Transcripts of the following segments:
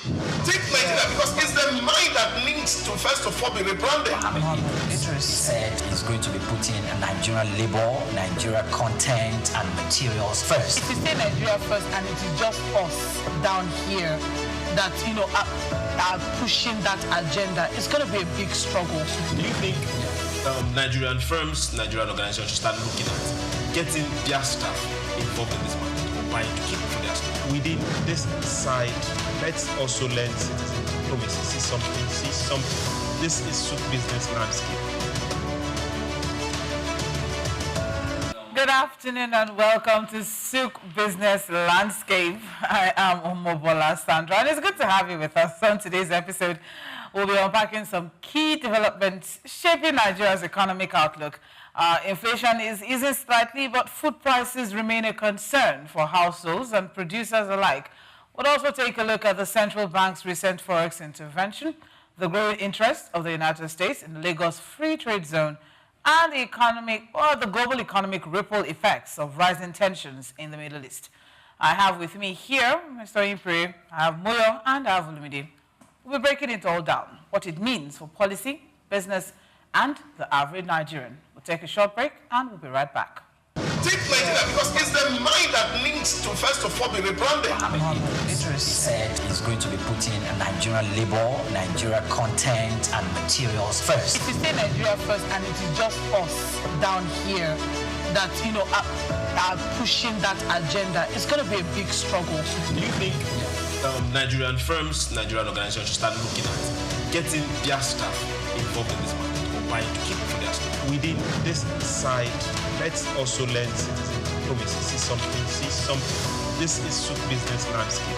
Take Nigeria because it's the mind that needs to first of all be rebranded. It said it's going to be putting Nigerian labor, Nigeria content and materials first. If you say Nigeria first and it is just us down here that, are pushing that agenda, it's going to be a big struggle. Do you think Nigerian firms, Nigerian organizations should start looking at getting their staff involved in this market or buying to keep for their staff? Within this side, let's also learn citizen diplomacy. See something. This is SOUQ Business Landscape. Good afternoon and welcome to SOUQ Business Landscape. I am Omobola Sandra, and it's good to have you with us. On today's episode, we'll be unpacking some key developments shaping Nigeria's economic outlook. Inflation is easing slightly, but food prices remain a concern for households and producers alike. We'll also take a look at the central bank's recent forex intervention, the growing interest of the United States in the Lagos Free Trade Zone, and the global economic ripple effects of rising tensions in the Middle East. I have with me here Mr. Oyinpreye, I have Moyo, and I have Olumide. We'll be breaking it all down, what it means for policy, business, and the average Nigerian. We'll take a short break, and we'll be right back. Take Nigeria because it's the mind that needs to first of all be rebranded. It said it's going to be putting Nigerian labor, Nigeria content and materials first. If you say Nigeria first and it is just us down here that, are pushing that agenda, it's going to be a big struggle. Do you think Nigerian firms, Nigerian organizations should start looking at getting their staff involved in this market or buying to keep for their staff? Within this side, let's also learn citizen diplomacy. See something. This is SOUQ Business Landscape.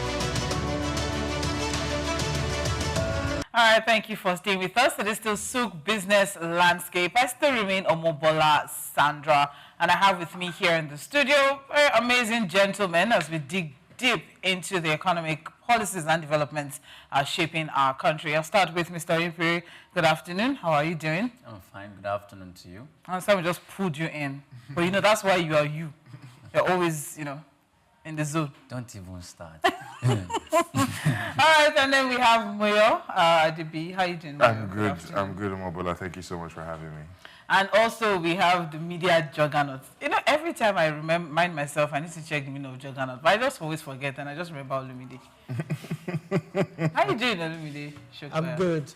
All right, thank you for staying with us. It is still SOUQ Business Landscape. I still remain Omobola Sandra, and I have with me here in the studio very amazing gentlemen as we dig deep into the economic policies and developments shaping our country. I'll start with Mr. Oyinpreye. Good afternoon. How are you doing? I'm fine. Good afternoon to you. I understand we just pulled you in. But, that's why you are you. You're always, in the zone. Don't even start. All right, and then we have Moyosore Adebiyi. How are you doing? I'm good. I'm good, Omobola. Thank you so much for having me. And also we have the media juggernaut. Every time I remind myself, I need to check the meaning of juggernaut. But I just always forget, and I just remember Olumide. How are you doing, Olumide? I'm good.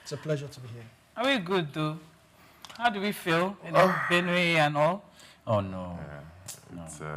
It's a pleasure to be here. Are we good, though? How do we feel? Benue and all? Oh, no. Yeah, it's, No.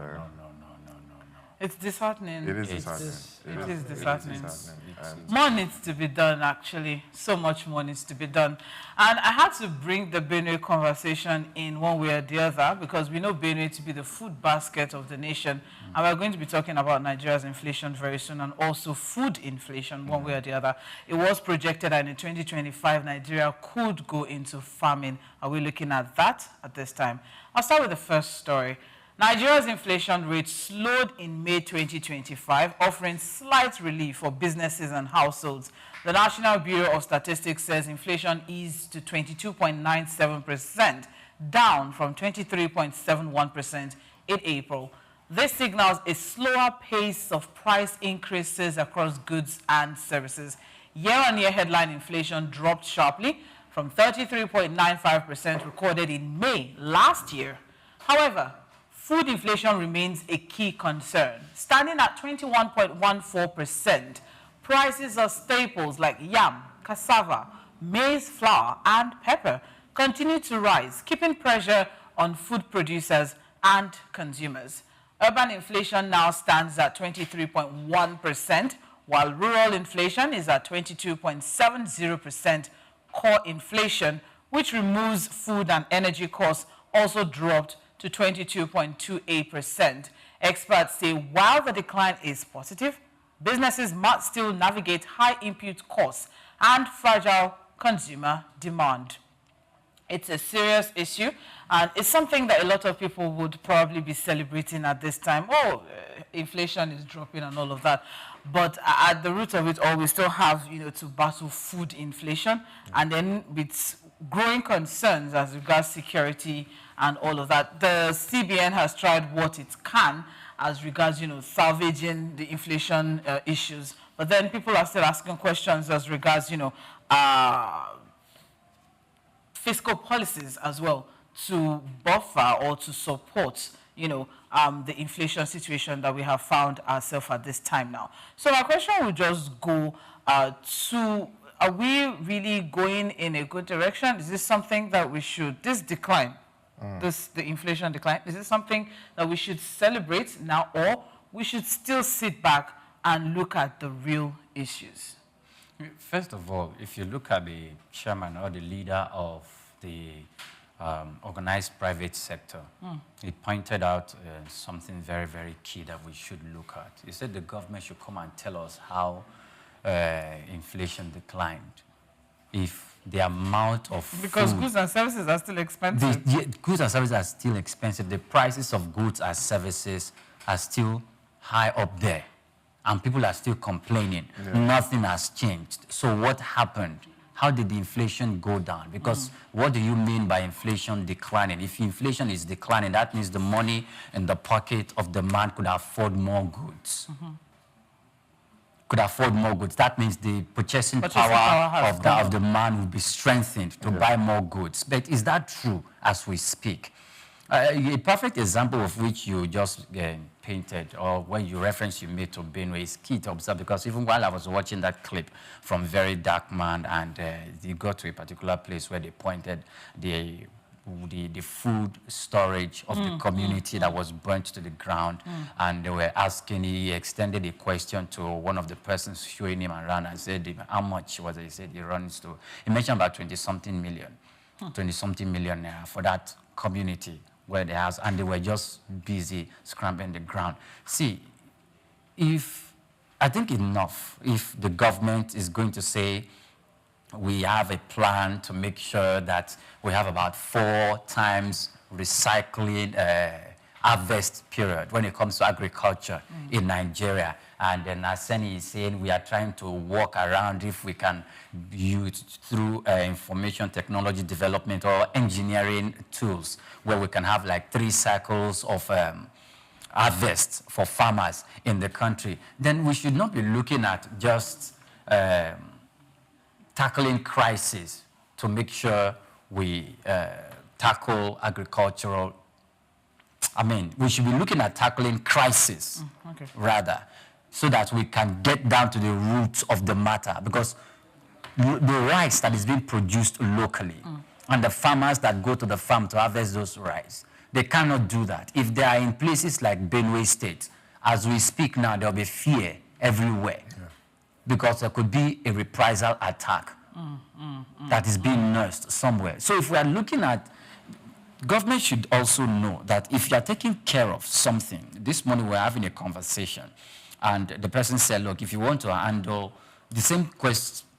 It's disheartening. It is disheartening. It is disheartening. And More needs to be done, actually. So much more needs to be done. And I had to bring the Benue conversation in one way or the other because we know Benue to be the food basket of the nation. And we're going to be talking about Nigeria's inflation very soon and also food inflation one way or the other. It was projected that in 2025, Nigeria could go into famine. Are we looking at that at this time? I'll start with the first story. Nigeria's inflation rate slowed in May 2025, offering slight relief for businesses and households. The National Bureau of Statistics says inflation eased to 22.97%, down from 23.71% in April. This signals a slower pace of price increases across goods and services. Year-on-year headline inflation dropped sharply from 33.95% recorded in May last year. However, food inflation remains a key concern. Standing at 21.14%, prices of staples like yam, cassava, maize flour, and pepper continue to rise, keeping pressure on food producers and consumers. Urban inflation now stands at 23.1%, while rural inflation is at 22.70%. Core inflation, which removes food and energy costs, also dropped to 22.28%. Experts say while the decline is positive, businesses must still navigate high input costs and fragile consumer demand. It's a serious issue, and it's something that a lot of people would probably be celebrating at this time. Inflation is dropping and all of that. But at the root of it all, we still have, to battle food inflation, and then with growing concerns as regards security and all of that. The CBN has tried what it can as regards, salvaging the inflation issues. But then people are still asking questions as regards, fiscal policies as well to buffer or to support, the inflation situation that we have found ourselves at this time now. So my question will just go to, are we really going in a good direction? Is this something that we should, this decline, the inflation decline, is this something that we should celebrate now, or we should still sit back and look at the real issues? First of all, if you look at the chairman or the leader of the organized private sector, he pointed out something very, very key that we should look at. He said the government should come and tell us how inflation declined. If the amount of because food, goods and services are still expensive. goods and services are still expensive. The prices of goods and services are still high up there, and people are still complaining. Nothing has changed. So what happened? How did the inflation go down? Because what do you mean by inflation declining? If inflation is declining, that means the money in the pocket of the man could afford more goods. Could afford more goods. That means the purchasing power of the man will be strengthened to buy more goods. But is that true as we speak? A perfect example of which you just painted, or when you reference you made to Benue, is key to observe, because even while I was watching that clip from Very Dark Man, and they got to a particular place where they pointed the food storage of the community that was burnt to the ground, and they were asking, he extended a question to one of the persons showing him around and said, how much was it? He said he runs to, he mentioned about 20-something million, 20-something million naira for that community where they house, and they were just busy scrambling the ground. See, I think enough if the government is going to say, we have a plan to make sure that we have about 4 times recycling harvest period when it comes to agriculture in Nigeria. And then Aseni is saying we are trying to work around if we can use through information technology development or engineering tools where we can have like 3 cycles of harvest for farmers in the country. Then we should not be looking at just tackling crisis to make sure we tackle agricultural. We should be looking at tackling crisis rather, so that we can get down to the roots of the matter. Because the rice that is being produced locally and the farmers that go to the farm to harvest those rice, they cannot do that. If they are in places like Benue State, as we speak now, there will be fear everywhere because there could be a reprisal attack that is being nursed somewhere. So if we are looking at, government should also know that if you are taking care of something, this morning we're having a conversation, and the person said, look, if you want to handle the same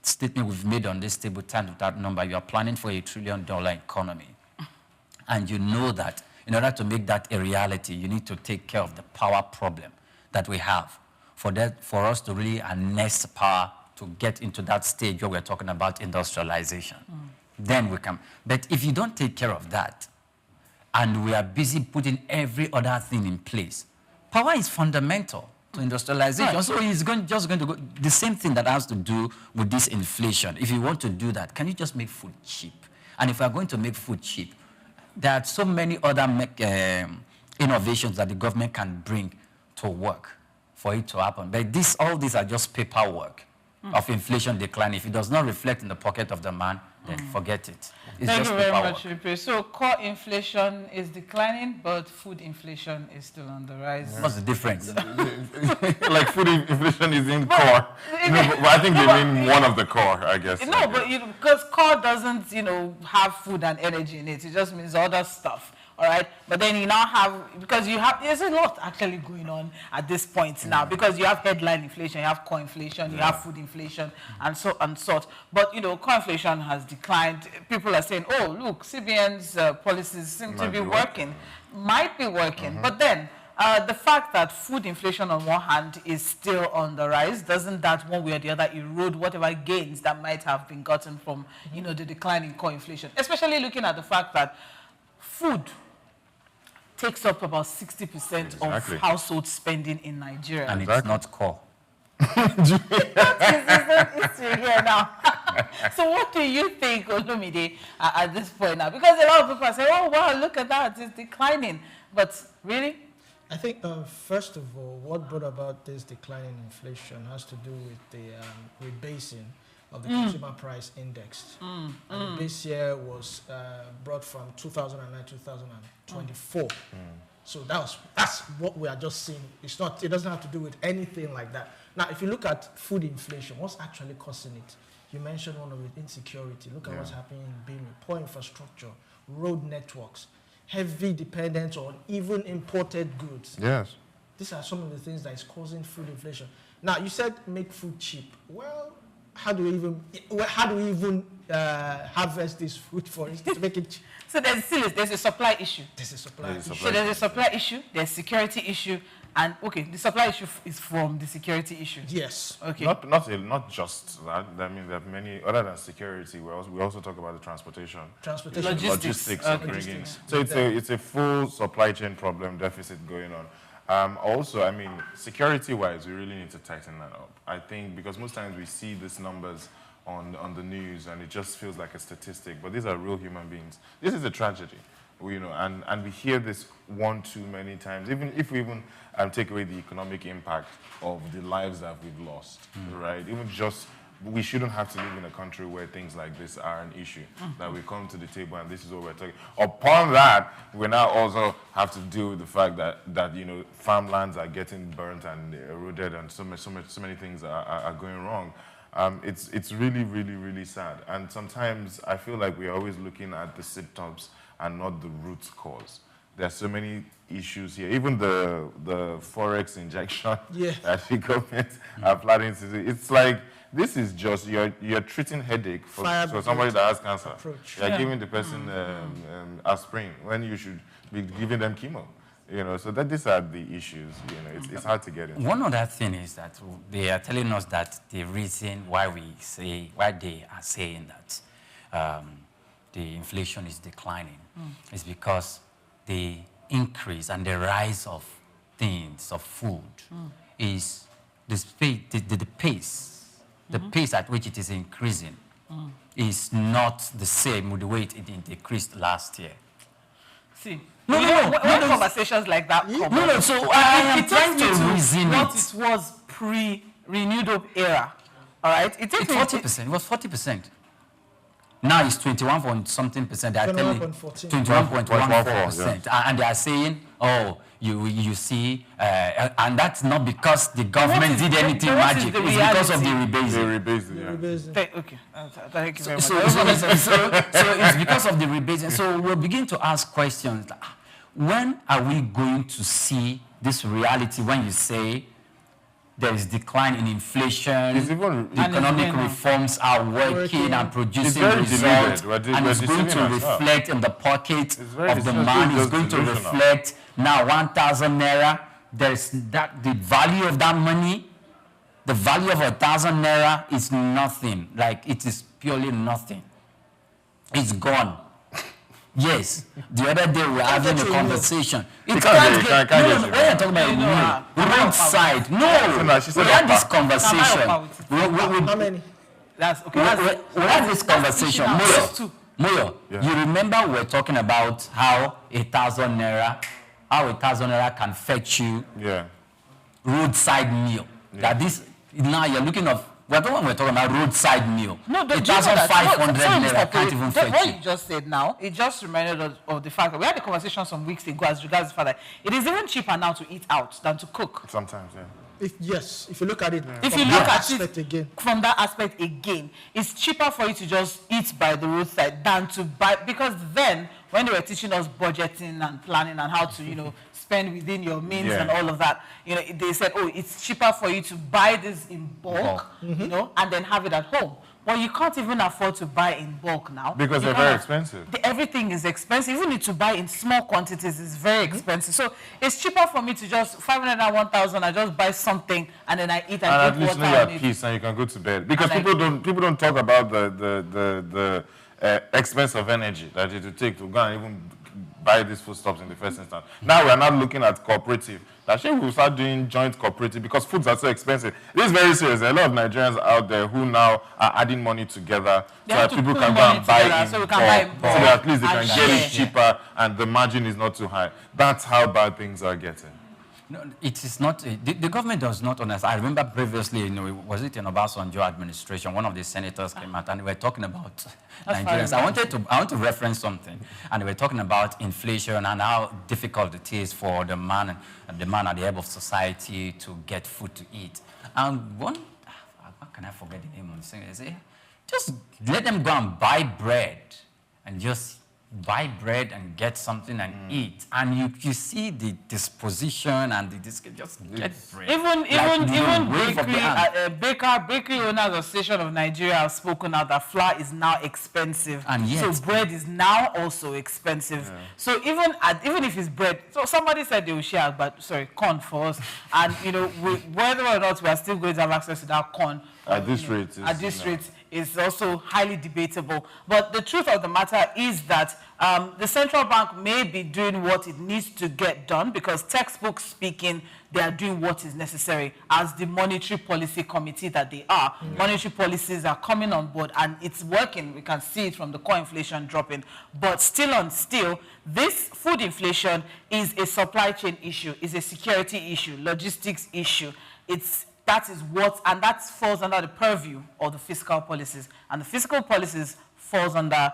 statement we've made on this table, time with that number, you are planning for $1 trillion economy. And you know that in order to make that a reality, you need to take care of the power problem that we have for us to really harness power to get into that stage where we're talking about industrialization. Then we can. But if you don't take care of that, and we are busy putting every other thing in place, power is fundamental to industrialization. Right. So it's just going to go, the same thing that has to do with this inflation. If you want to do that, can you just make food cheap? And if we're going to make food cheap, there are so many other innovations that the government can bring to work for it to happen. But all these are just paperwork of inflation decline. If it does not reflect in the pocket of the man, then forget it. Thank you very much, Oyinpreye. So core inflation is declining, but food inflation is still on the rise. What's the difference? Like food inflation is in core. But I think they mean one of the core, I guess. No, but because core doesn't, have food and energy in it. It just means other stuff. All right, but then you now have, because there's a lot actually going on at this point now, because you have headline inflation, you have core inflation, you have food inflation, and so on sort. But core inflation has declined. People are saying, oh, look, CBN's policies seem to be working, might be working. But then the fact that food inflation on one hand is still on the rise, doesn't that one way or the other erode whatever gains that might have been gotten from the decline in core inflation, especially looking at the fact that food takes up about 60% of household spending in Nigeria. And it's not core. History here now. So what do you think, Olumide, at this point now? Because a lot of people are saying, oh, wow, look at that, it's declining. But really? I think, first of all, what brought about this decline in inflation has to do with the rebasing of the consumer price index. And the base year was brought from 2009 to 2024. So that's what we are just seeing. It doesn't have to do with anything like that. Now, if you look at food inflation, what's actually causing it? You mentioned one of it, insecurity. Look at what's happening in Benue. Poor infrastructure, road networks, heavy dependence on even imported goods. Yes. These are some of the things that is causing food inflation. Now, you said make food cheap. Well, how do we even harvest this food for instance to make it cheap? So there's a supply issue. There's a supply issue. So there's a supply issue, there's security issue, and okay, the supply issue is from the security issue. Yes. Okay. Not just that. I mean, there are many other than security. We also talk about the transportation, Logistics. of bringing. So it's a full supply chain problem deficit going on. Also, I mean, security-wise, we really need to tighten that up. I think because most times we see these numbers on the news and it just feels like a statistic, but these are real human beings. This is a tragedy, and we hear this one too many times. Even if we take away the economic impact of the lives that we've lost, right? Even just we shouldn't have to live in a country where things like this are an issue. That we come to the table and this is what we're talking. Upon that, we now also have to deal with the fact that farmlands are getting burnt and eroded, and so many things are going wrong. It's really, really, really sad. And sometimes I feel like we're always looking at the symptoms and not the root cause. There's so many issues here. Even the forex injection that the government are planning to do. It's like, this is just, you're treating headache for somebody that has cancer. You're giving the person aspirin when you should be giving them chemo. So these are the issues. It's hard to get into. One other thing is that they are telling us that the reason why they are saying that the inflation is declining is because the increase and the rise of things, of food, is the pace at which it is increasing is not the same with the way it decreased last year. See, when conversations like that come up, so I am trying to reason what it was pre-renewed up era. All right, it's 40%. It was 40%. Now it's 21.something%. They are telling 21.14%, and they are saying, oh, you see, and that's not because the government did anything magic. It's because of the rebasing. Okay, thank you very much. So it's because of the rebasing. So we'll begin to ask questions. When are we going to see this reality when you say there is decline in inflation, economic reforms are working and producing results, and it's going to reflect in the pocket of the man, it's going to reflect now 1,000 naira, there's that, the value of that money, the value of 1,000 naira is nothing, like it is purely nothing. It's gone. Yes, the other day we were having a conversation. It can't get, when you're talking about roadside, we had this conversation. How many? We had this conversation. Moyo, you remember we were talking about how 1,000 naira can fetch you roadside meal. That this, now you're looking of, we're talking about roadside meal. No, 1,500 naira can't even fetch what you. you just said now, it just reminded us of the fact that we had a conversation some weeks ago as regards the fact that it is even cheaper now to eat out than to cook. Sometimes, If you look at it from that aspect again, it's cheaper for you to just eat by the roadside than to buy, because then when they were teaching us budgeting and planning and how to, spend within your means and all of that, they said, oh, it's cheaper for you to buy this in bulk, and then have it at home. But you can't even afford to buy in bulk now. Because they're very expensive. Everything is expensive. Even to buy in small quantities is very expensive. So it's cheaper for me to just 500 and 1,000. I just buy something and then I eat and at eat least water. you're at peace and you can go to bed. Because people don't talk about the expense of energy that it would take to go and even buy these foodstuffs in the first instance. Now we are not looking at cooperative. That we will start doing joint cooperative because foods are so expensive. It is very serious. There are a lot of Nigerians out there who now are adding money together so that people can go and buy in bulk, so that at least they can get it cheaper and the margin is not too high. That's how bad things are getting. No, it is not. The government does not understand. I remember previously, was it in Obasanjo administration? One of the senators came out and they were talking about Nigerians. I want to reference something, and they were talking about inflation and how difficult it is for the man at the head of society to get food to eat. And how can I forget the name of the singer? They say, just let them go and buy bread and just buy bread and get something and eat, and you see the disposition and just get bread. Even bakery owners association of Nigeria have spoken out that flour is now expensive, and yet, so bread is now also expensive. Yeah. So even if it's bread, so somebody said they will share, but corn for us, and whether or not we are still going to have access to that corn at this rate, is also highly debatable. But the truth of the matter is that the central bank may be doing what it needs to get done, because textbook speaking, they are doing what is necessary as the monetary policy committee that they are. Mm-hmm. Monetary policies are coming on board and it's working. We can see it from the core inflation dropping. But still, this food inflation is a supply chain issue, is a security issue, logistics issue. That falls under the purview of the fiscal policies. And the fiscal policies falls under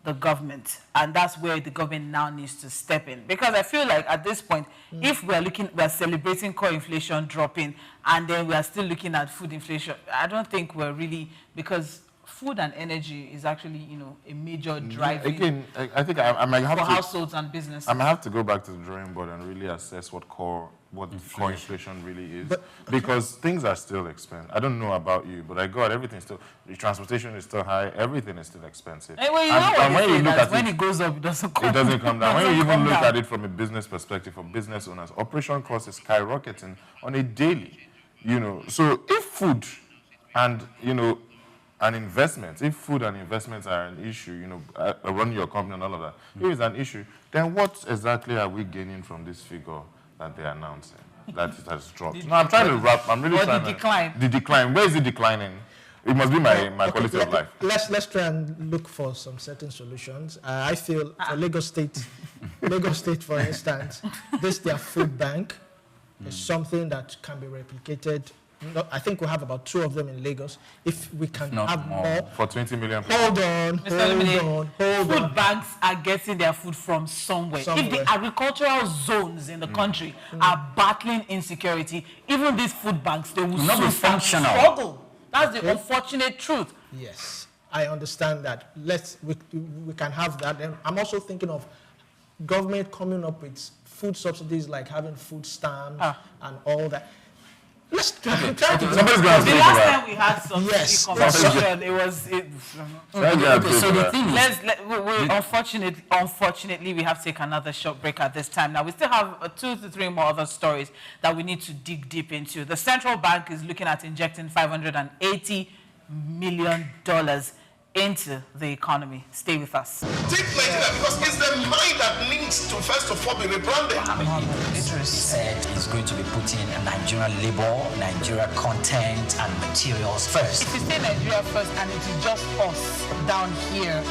the government. And that's where the government now needs to step in. Because I feel like at this point, if we're celebrating core inflation dropping, and then we are still looking at food inflation, I don't think we're really, because food and energy is actually, a major driving. Again, I think I might have for to, households and businesses. I might have to go back to the drawing board and really assess what core inflation really is, because things are still expensive. I don't know about you, but everything's still, the transportation is still high, everything is still expensive. Hey, when it goes up, it doesn't come down. It doesn't come down. When you even look at it from a business perspective, for business owners, operation cost is skyrocketing on a daily. So if food and if food and investments are an issue, running your company and all of that, if it's an issue, then what exactly are we gaining from this figure that they're announcing, that it has dropped? I'm trying to wrap. I'm really trying the decline. The decline. Where is it declining? It must be my quality of life. Let's try and look for some certain solutions. I feel for Lagos State, for instance, their food bank is something that can be replicated. I think we have about 2 of them in Lagos. If we can have more for 20 million people. Hold on. Food banks are getting their food from somewhere. If the agricultural zones in the country are battling insecurity, even these food banks, they will not be functional. Struggle. That's the unfortunate truth. Yes, I understand that. We can have that. And I'm also thinking of government coming up with food subsidies, like having food stamps and all that. Let's try to. Somebody's going to the last time we had some conversation, it was. So the thing is, unfortunately, we have to take another short break at this time. Now we still have 2 to 3 more other stories that we need to dig deep into. The central bank is looking at injecting $580 million into the economy. Stay with us. Take Nigeria, because it's the mind that needs to first of all be rebranded. Said is going to be putting Nigerian labor, Nigeria content and materials first. If you say Nigeria first and it is just us down here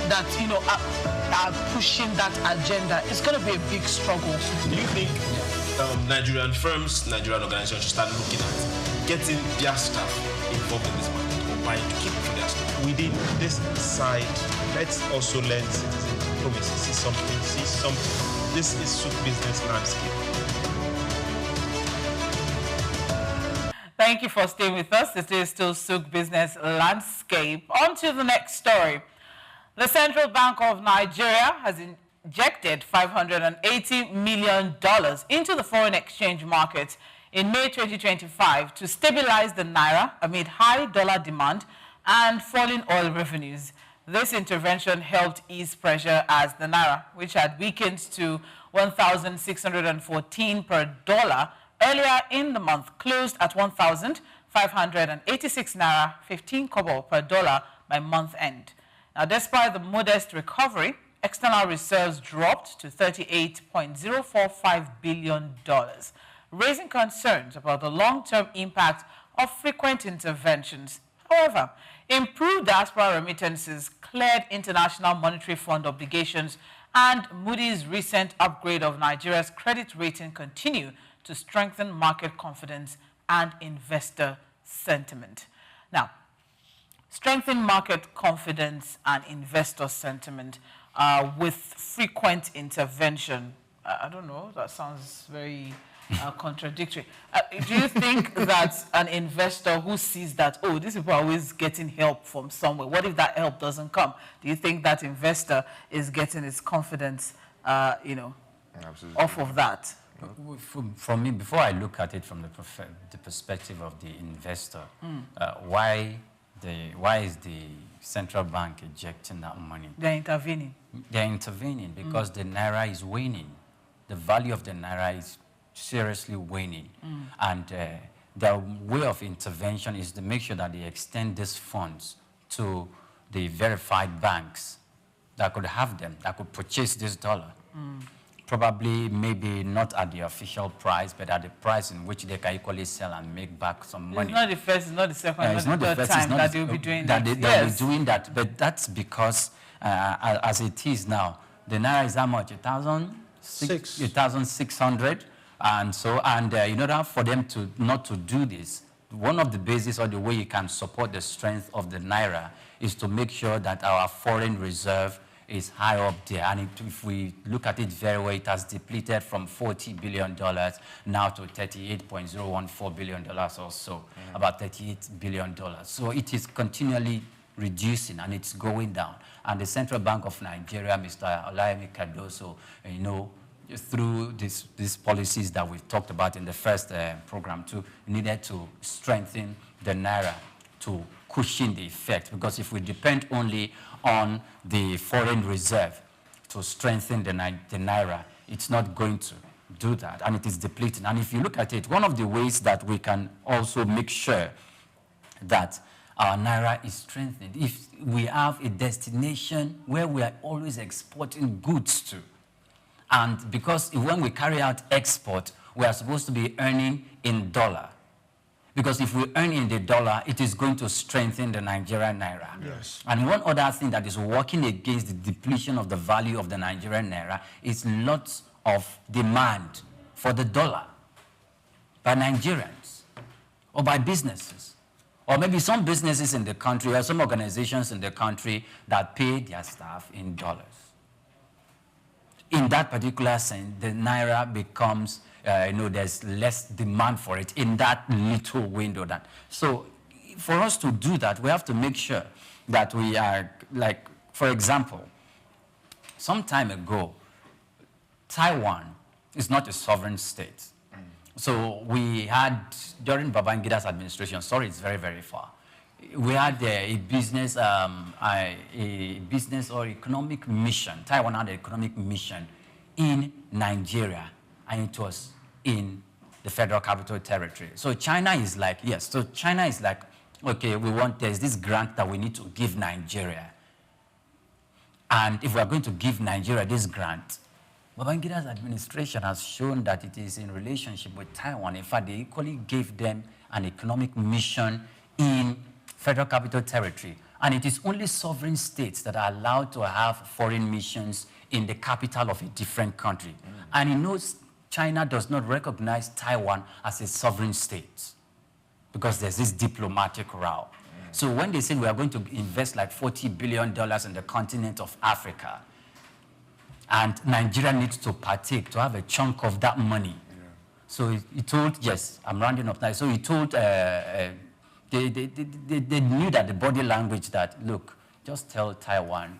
that are pushing that agenda, it's going to be a big struggle. Do you think Nigerian firms, Nigerian organizations should start looking at getting their staff involved in this market, or buying to keep for their staff? Within this side, let's also learn citizen diplomacy. See something. This is SOUQ Business Landscape. Thank you for staying with us. This is still SOUQ Business Landscape. On to the next story. The Central Bank of Nigeria has injected $580 million into the foreign exchange market in May 2025 to stabilize the Naira amid high dollar demand and falling oil revenues. This intervention helped ease pressure as the Naira, which had weakened to 1,614 per dollar earlier in the month, closed at 1,586 Naira 15 kobo per dollar by month end. Now, despite the modest recovery, external reserves dropped to $38.045 billion, raising concerns about the long-term impact of frequent interventions. However, improved diaspora remittances cleared International Monetary Fund obligations, and Moody's recent upgrade of Nigeria's credit rating continue to strengthen market confidence and investor sentiment. Now, strengthen market confidence and investor sentiment with frequent intervention. I don't know, that sounds very contradictory. Do you think that an investor who sees that, oh, these people are always getting help from somewhere, what if that help doesn't come? Do you think that investor is getting his confidence, Absolutely. off of that? For me, before I look at it from the perspective of the investor, why is the central bank ejecting that money? They're intervening. They're intervening because the Naira is waning. The value of the Naira is seriously waning. And their way of intervention is to make sure that they extend these funds to the verified banks that could have them, that could purchase this dollar. Probably, maybe not at the official price, but at the price in which they can equally sell and make back some money. It's not the first, it's not the second, It's not the third time that they'll be doing that. They'll be doing that, but that's because, as it is now, the Naira is how much? 1,600, and so, and in order for them to not to do this, one of the bases or the way you can support the strength of the Naira is to make sure that our foreign reserve is high up there. And if we look at it very well, it has depleted from $40 billion now to $38.014 billion or so, about $38 billion. So it is continually reducing and it's going down. And the Central Bank of Nigeria, Mr. Olumide Sokoya, you know, through these policies that we've talked about in the first program too, needed to strengthen the Naira to cushion the effect. Because if we depend only on the foreign reserve to strengthen the Naira, it's not going to do that, and it is depleting. And if you look at it, one of the ways that we can also make sure that our Naira is strengthened, if we have a destination where we are always exporting goods to, and because when we carry out export, we are supposed to be earning in dollar. Because if we earn in the dollar, it is going to strengthen the Nigerian Naira. Yes. And one other thing that is working against the depletion of the value of the Nigerian Naira is lots of demand for the dollar by Nigerians or by businesses. Or maybe some businesses in the country or some organizations in the country that pay their staff in dollars. In that particular sense, the Naira becomes, there's less demand for it in that little window. So for us to do that, we have to make sure that we are, like, for example, some time ago, Taiwan is not a sovereign state. So we had, during Babangida's administration, sorry, it's very, very far, we had a business or economic mission. Taiwan had an economic mission in Nigeria, and it was in the Federal Capital Territory. So China is like, yes, so China is like, okay, there's this grant that we need to give Nigeria. And if we are going to give Nigeria this grant, Babangida's administration has shown that it is in relationship with Taiwan. In fact, they equally gave them an economic mission in Federal Capital Territory. And it is only sovereign states that are allowed to have foreign missions in the capital of a different country. And he knows China does not recognize Taiwan as a sovereign state because there's this diplomatic row. So when they say we are going to invest like $40 billion in the continent of Africa, and Nigeria needs to partake, to have a chunk of that money. So he told, yes, I'm rounding up now. So he told, they knew that the body language that, look, just tell Taiwan,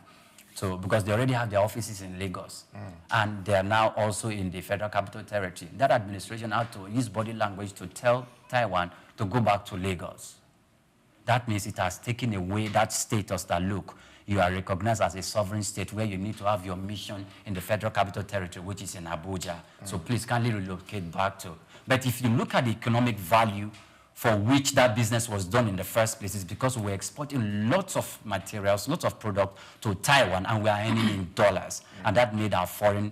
because they already have their offices in Lagos, and they are now also in the Federal Capital Territory. That administration had to use body language to tell Taiwan to go back to Lagos. That means it has taken away that status that, look, you are recognized as a sovereign state where you need to have your mission in the Federal Capital Territory, which is in Abuja. So please kindly relocate back to. But if you look at the economic value for which that business was done in the first place is because we're exporting lots of materials, lots of product to Taiwan, and we are earning in dollars. And that made our foreign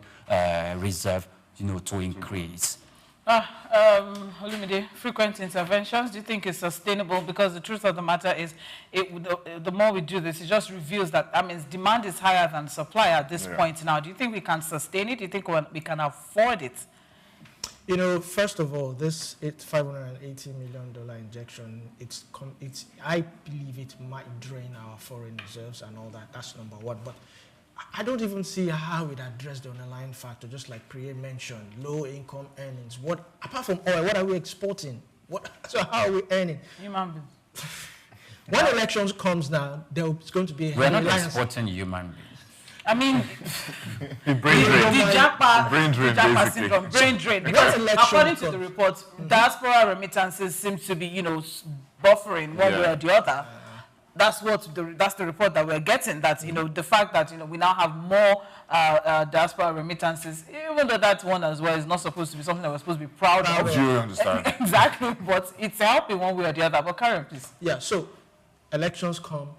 reserve, to increase. Olumide, frequent interventions, do you think it's sustainable? Because the truth of the matter is, the more we do this, it just reveals that, demand is higher than supply at this point now. Do you think we can sustain it? Do you think we can afford it? First of all, this $580 million injection, I believe it might drain our foreign reserves and all that. That's number one. But I don't even see how it addressed the underlying factor, just like Priye mentioned, low income earnings. Apart from oil, what are we exporting? So how are we earning? Human beings. When elections comes now, there's going to be a We're not exporting human beings. Brain drain, syndrome, brain drain. Because according to the report, diaspora remittances seem to be, buffering one way or the other. That's the report that we're getting. That the fact that we now have more diaspora remittances, even though that one as well is not supposed to be something that we're supposed to be proud of. Do you understand? Exactly, but it's helping one way or the other. But Karen, please. Yeah. So elections come.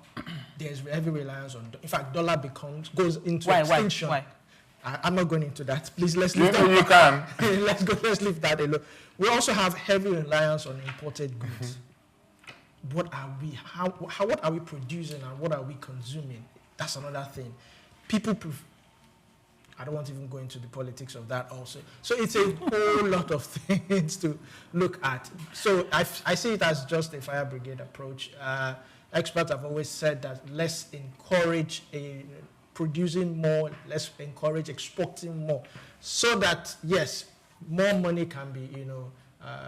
There's heavy reliance on. In fact, dollar goes into extinction. Why? I'm not going into that. Please, let's leave that. You can. Let's leave that alone. We also have heavy reliance on imported goods. What are we producing and what are we consuming? That's another thing. I don't want to even go into the politics of that also. So it's a whole lot of things to look at. So I see it as just a fire brigade approach. Experts have always said that let's encourage producing more, let's encourage exporting more, so that, yes, more money can be,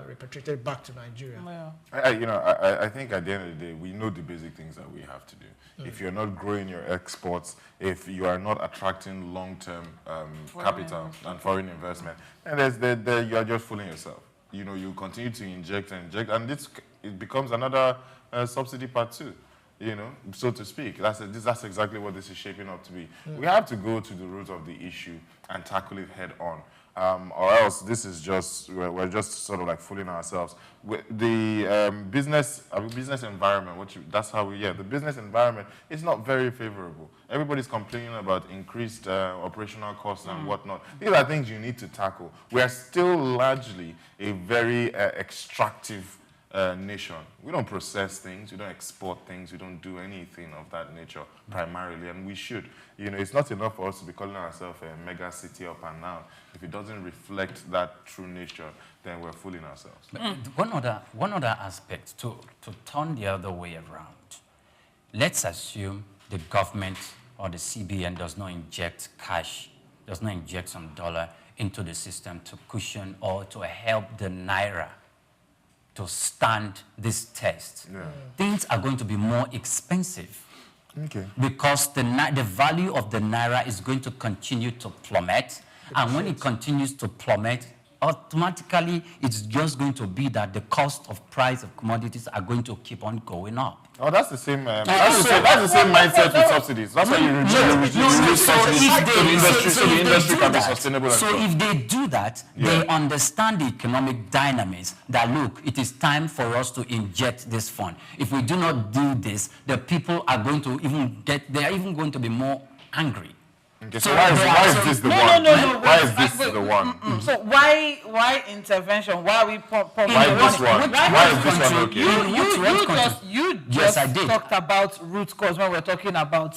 repatriated back to Nigeria. I think at the end of the day, we know the basic things that we have to do. If you're not growing your exports, if you are not attracting long-term capital and foreign investment, then you're just fooling yourself. You continue to inject, and it becomes another subsidy part two, so to speak. That's exactly what this is shaping up to be. We have to go to the root of the issue and tackle it head on. Or else this is we're just sort of like fooling ourselves. The business environment, the business environment is not very favorable. Everybody's complaining about increased operational costs and whatnot. These are things you need to tackle. We are still largely a very extractive nation. We don't process things, we don't export things, we don't do anything of that nature primarily, and we should. It's not enough for us to be calling ourselves a mega city up and down. If it doesn't reflect that true nature, then we're fooling ourselves. One other aspect to turn the other way around. Let's assume the government or the CBN does not inject cash, does not inject some dollar into the system to cushion or to help the Naira to stand this test. Things are going to be more expensive. Okay. Because the value of the Naira is going to continue to plummet. And when it continues to plummet, automatically it's just going to be that the price of commodities are going to keep on going up. Oh, that's the same. That's the same mindset with subsidies. That's why you reduce subsidies so the industry can be sustainable. So if they do that, they understand the economic dynamics. That look, it is time for us to inject this fund. If we do not do this, the people are going to they are even going to be more angry. Okay, so why is this the one? Why is this the one? So why intervention? Why are we pumping why this one? Why is this one okay? You just talked about root cause when we're talking about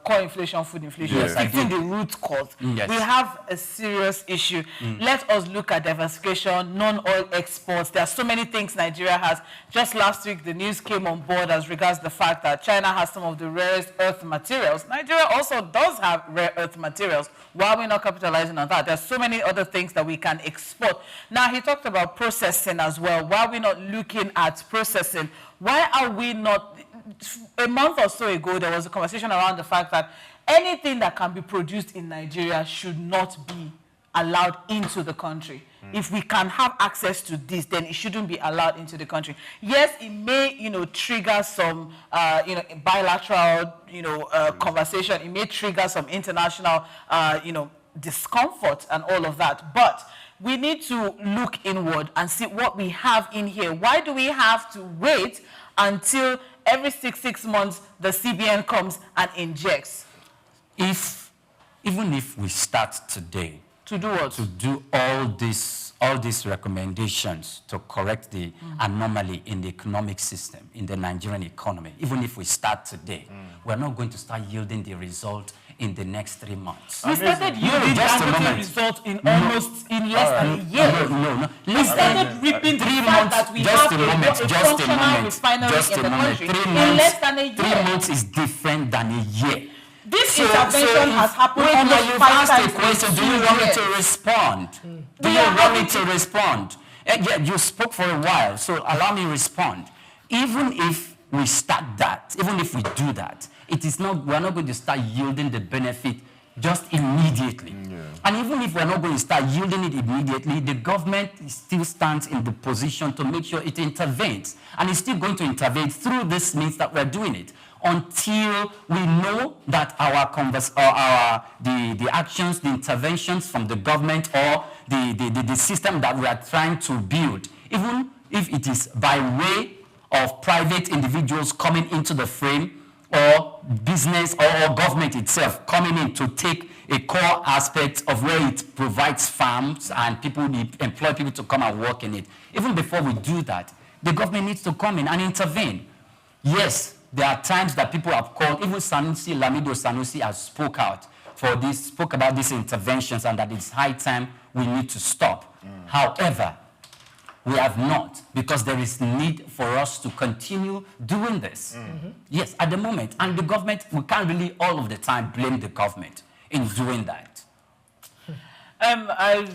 core inflation, food inflation. Yes, I did. The root cause. Yes. We have a serious issue. Let us look at diversification, non-oil exports. There are so many things Nigeria has. Just last week, the news came on board as regards the fact that China has some of the rarest earth materials. Nigeria also does have rare earth materials. Why are we not capitalizing on that? There's so many other things that we can export. Now, he talked about processing as well. Why are we not looking at processing? Why are we not... A month or so ago, there was a conversation around the fact that anything that can be produced in Nigeria should not be allowed into the country. If we can have access to this, then it shouldn't be allowed into the country. Yes, it may, trigger some, bilateral, conversation. It may trigger some international, discomfort and all of that. But we need to look inward and see what we have in here. Why do we have to wait until every six months the CBN comes and injects? Even if we start today, to do what? To do all these recommendations to correct the anomaly in the economic system, in the Nigerian economy, even if we start today, we're not going to start yielding the result in the next 3 months. We started yielding the result in almost in less than a year. No. We started reaping the fact that we have a functional refinery in the country in less than a year. 3 months is different than a year. This intervention has happened almost 5 times. Asked a question, do you want me to respond? Do you want me to respond? Yeah, you spoke for a while, so allow me to respond. Even if we start that, even if we do that, we're not going to start yielding the benefit just immediately. And even if we're not going to start yielding it immediately, the government still stands in the position to make sure it intervenes. And it's still going to intervene through this means that we're doing it, until we know that the actions, the interventions from the government or the system that we are trying to build, even if it is by way of private individuals coming into the frame, or business or government itself coming in to take a core aspect of where it provides farms and employ people to come and work in it. Even before we do that, the government needs to come in and intervene. Yes, there are times that people have called, even Lamido Sanusi has spoke about these interventions, and that it's high time we need to stop. However, we have not, because there is need for us to continue doing this. Yes, at the moment. And the government, we can't really all of the time blame the government in doing that. I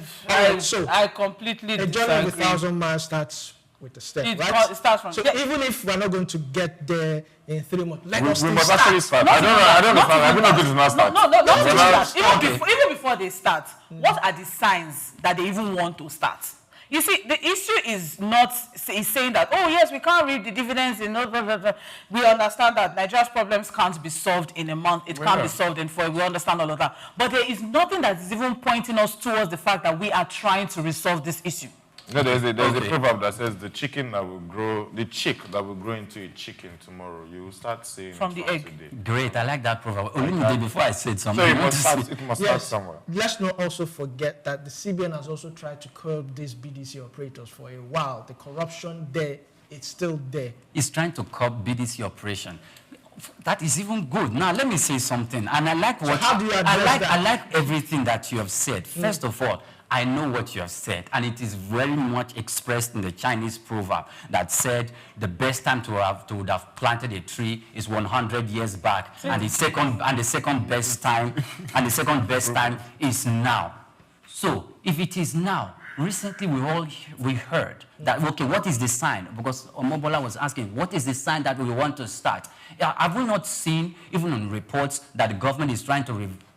completely disagree. A journey of 1,000 miles starts with a step, right? It starts from... So even if we're not going to get there in 3 months, let us we must actually start. I don't know. I don't know if it is not start. No. Even before they start, what are the signs that they even want to start? You see, the issue is not saying that, oh, yes, we can't reap the dividends. We understand that Nigeria's problems can't be solved in a month. It can't be solved in 4 years. We understand all of that. But there is nothing that is even pointing us towards the fact that we are trying to resolve this issue. No, there's a proverb that says the chick that will grow into a chicken tomorrow, you will start seeing from the egg. Today. Great, I like that proverb. Olumide, before I said something, so it must start somewhere. Let's not also forget that the CBN has also tried to curb these BDC operators for a while. The corruption there, it's still there. It's trying to curb BDC operation. That is even good. Now, let me say something. And I like what... So how do you address that? I like everything that you have said. First of all, I know what you have said, and it is very much expressed in the Chinese proverb that said the best time to have planted a tree is 100 years back, and the second best time is now. So if it is now, recently we heard that, okay, what is the sign? Because Omobola was asking, what is the sign that we want to start? Have we not seen, even in reports, that the government is trying to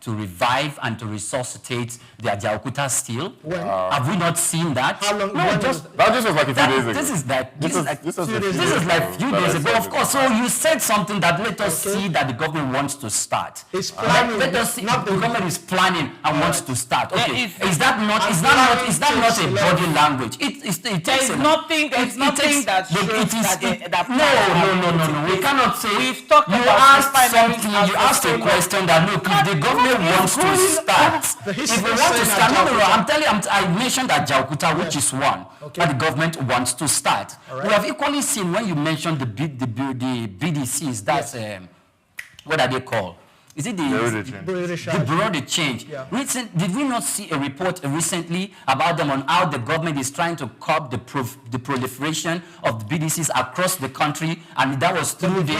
revive and to resuscitate the Ajaokuta steel? Have we not seen that? How long? No, that just was like a few days ago. This is like a few days ago. Of course. So you said something that let us see that the government wants to start. It's planning. Let us see the government is planning and wants to start. Okay, is that not a body language? It takes nothing that shows that no. We cannot say. We've talked about you asked a question that look, if the government wants to start, I'm telling you, I mentioned that Jaokuta, which is one, that the government wants to start. We have equally seen when you mentioned the BDCs, that's what are they called? Is it the Bureau de Change? Yeah. Did we not see a report recently about them on how the government is trying to curb the proliferation of the BDCs across the country, and that was through the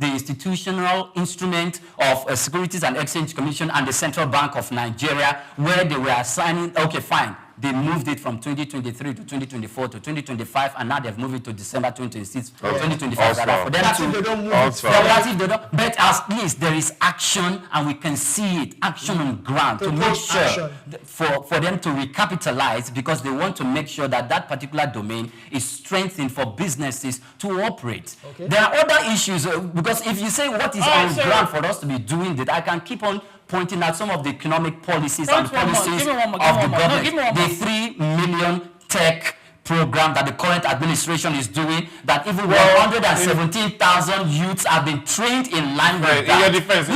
institutional instrument of Securities and Exchange Commission and the Central Bank of Nigeria, where they were assigning. Okay, fine. They moved it from 2023 to 2024 to 2025, and now they've moved it to December 2026 or 2025. For them but at least there is action, and we can see it, action on ground, to make sure for them to recapitalize, because they want to make sure that that particular domain is strengthened for businesses to operate. There are other issues, because if you say what is on ground for us to be doing that, I can keep on pointing out some of the economic policies Don't and policies give me one more, of the give me one more. No, government. give me one The more. 3 million tech program that the current administration is doing, that even 117,000 youths have been trained in line with Right, that. in your defense,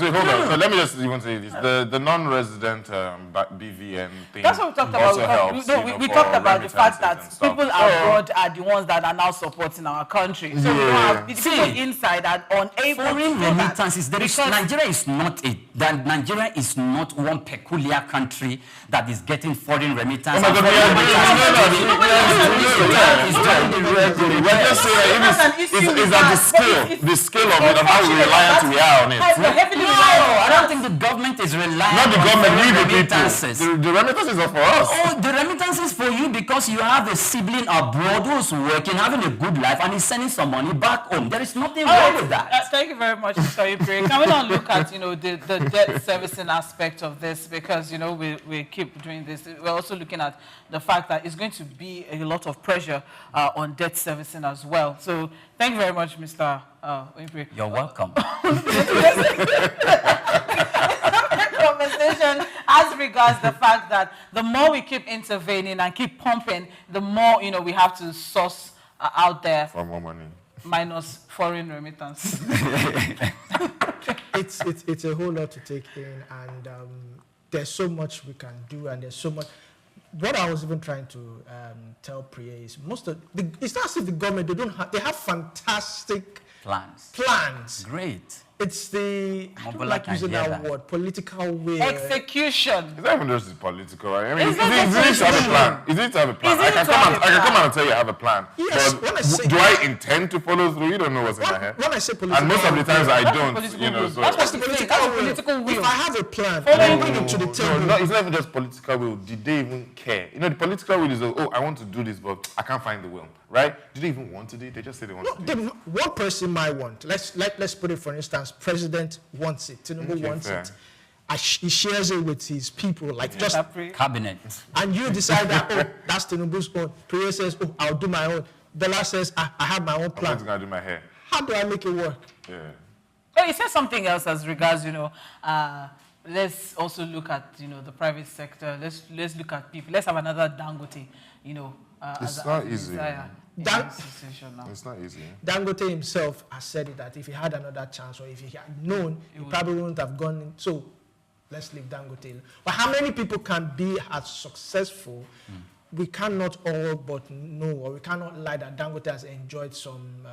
wait, hold on. So let me just even say this. The non-resident BVN thing. That's what we talked also about. helps, We talked about the fact that remittances and people stuff. abroad are the ones that are now supporting our country. So we don't have people See, inside that are unable Foreign to do that. remittances. Nigeria is not one peculiar country that is getting foreign remittances. Oh my God, we're just saying is that the scale of it and how reliant we are on it. I don't think the government is relying Not the on government, we foreign the remittances. people. The remittances are for us. Oh, the remittances for you because you have a sibling abroad who's working, having a good life, and he's sending some money back home. There is nothing wrong with that. Thank you very much, Mr. Oyinpreye. Can we now look at the debt servicing aspect of this, because we keep doing this. We're also looking at the fact that it's going to be a lot of pressure on debt servicing as well. So thank you very much, Mr. Oyinpreye. You're welcome. Conversation as regards the fact that the more we keep intervening and keep pumping, the more we have to source out there For more money. minus foreign remittance. It's a whole lot to take in, and there's so much we can do, and there's so much. What I was even trying to tell Priya is it's not as if the government they have fantastic plans. Great. It's the I don't like using that word, political will. Execution. It's not even just political, right? I mean, you need to have a plan. You need to have a plan. I can come out and tell you I have a plan. Yes, but do I intend to follow through? You don't know what's in my head. When I say political, and most of the times I That's don't. So that's the political will. If I have a plan, I bring it to the table. No, it's not even just political will. Did they even care? The political will is, I want to do this, but I can't find the will. Right? Do they even want to do it? They just say they want to do it. One person might want. Let's put it, for instance, President wants it. Tinubu wants it. He shares it with his people, just cabinet. And you decide that, that's Tinubu's own. Priya says, I'll do my own. Bella says, I have my own plan. I'm going to do my hair. How do I make it work? Yeah. Oh, you said something else as regards, let's also look at, the private sector. Let's look at people. Let's have another Dangote, It's not easy. It's not easy. Dangote himself has said it, that if he had another chance, or if he had known, he probably wouldn't have gone in. So let's leave Dangote. But how many people can be as successful? We cannot all but know, or we cannot lie that Dangote has enjoyed some,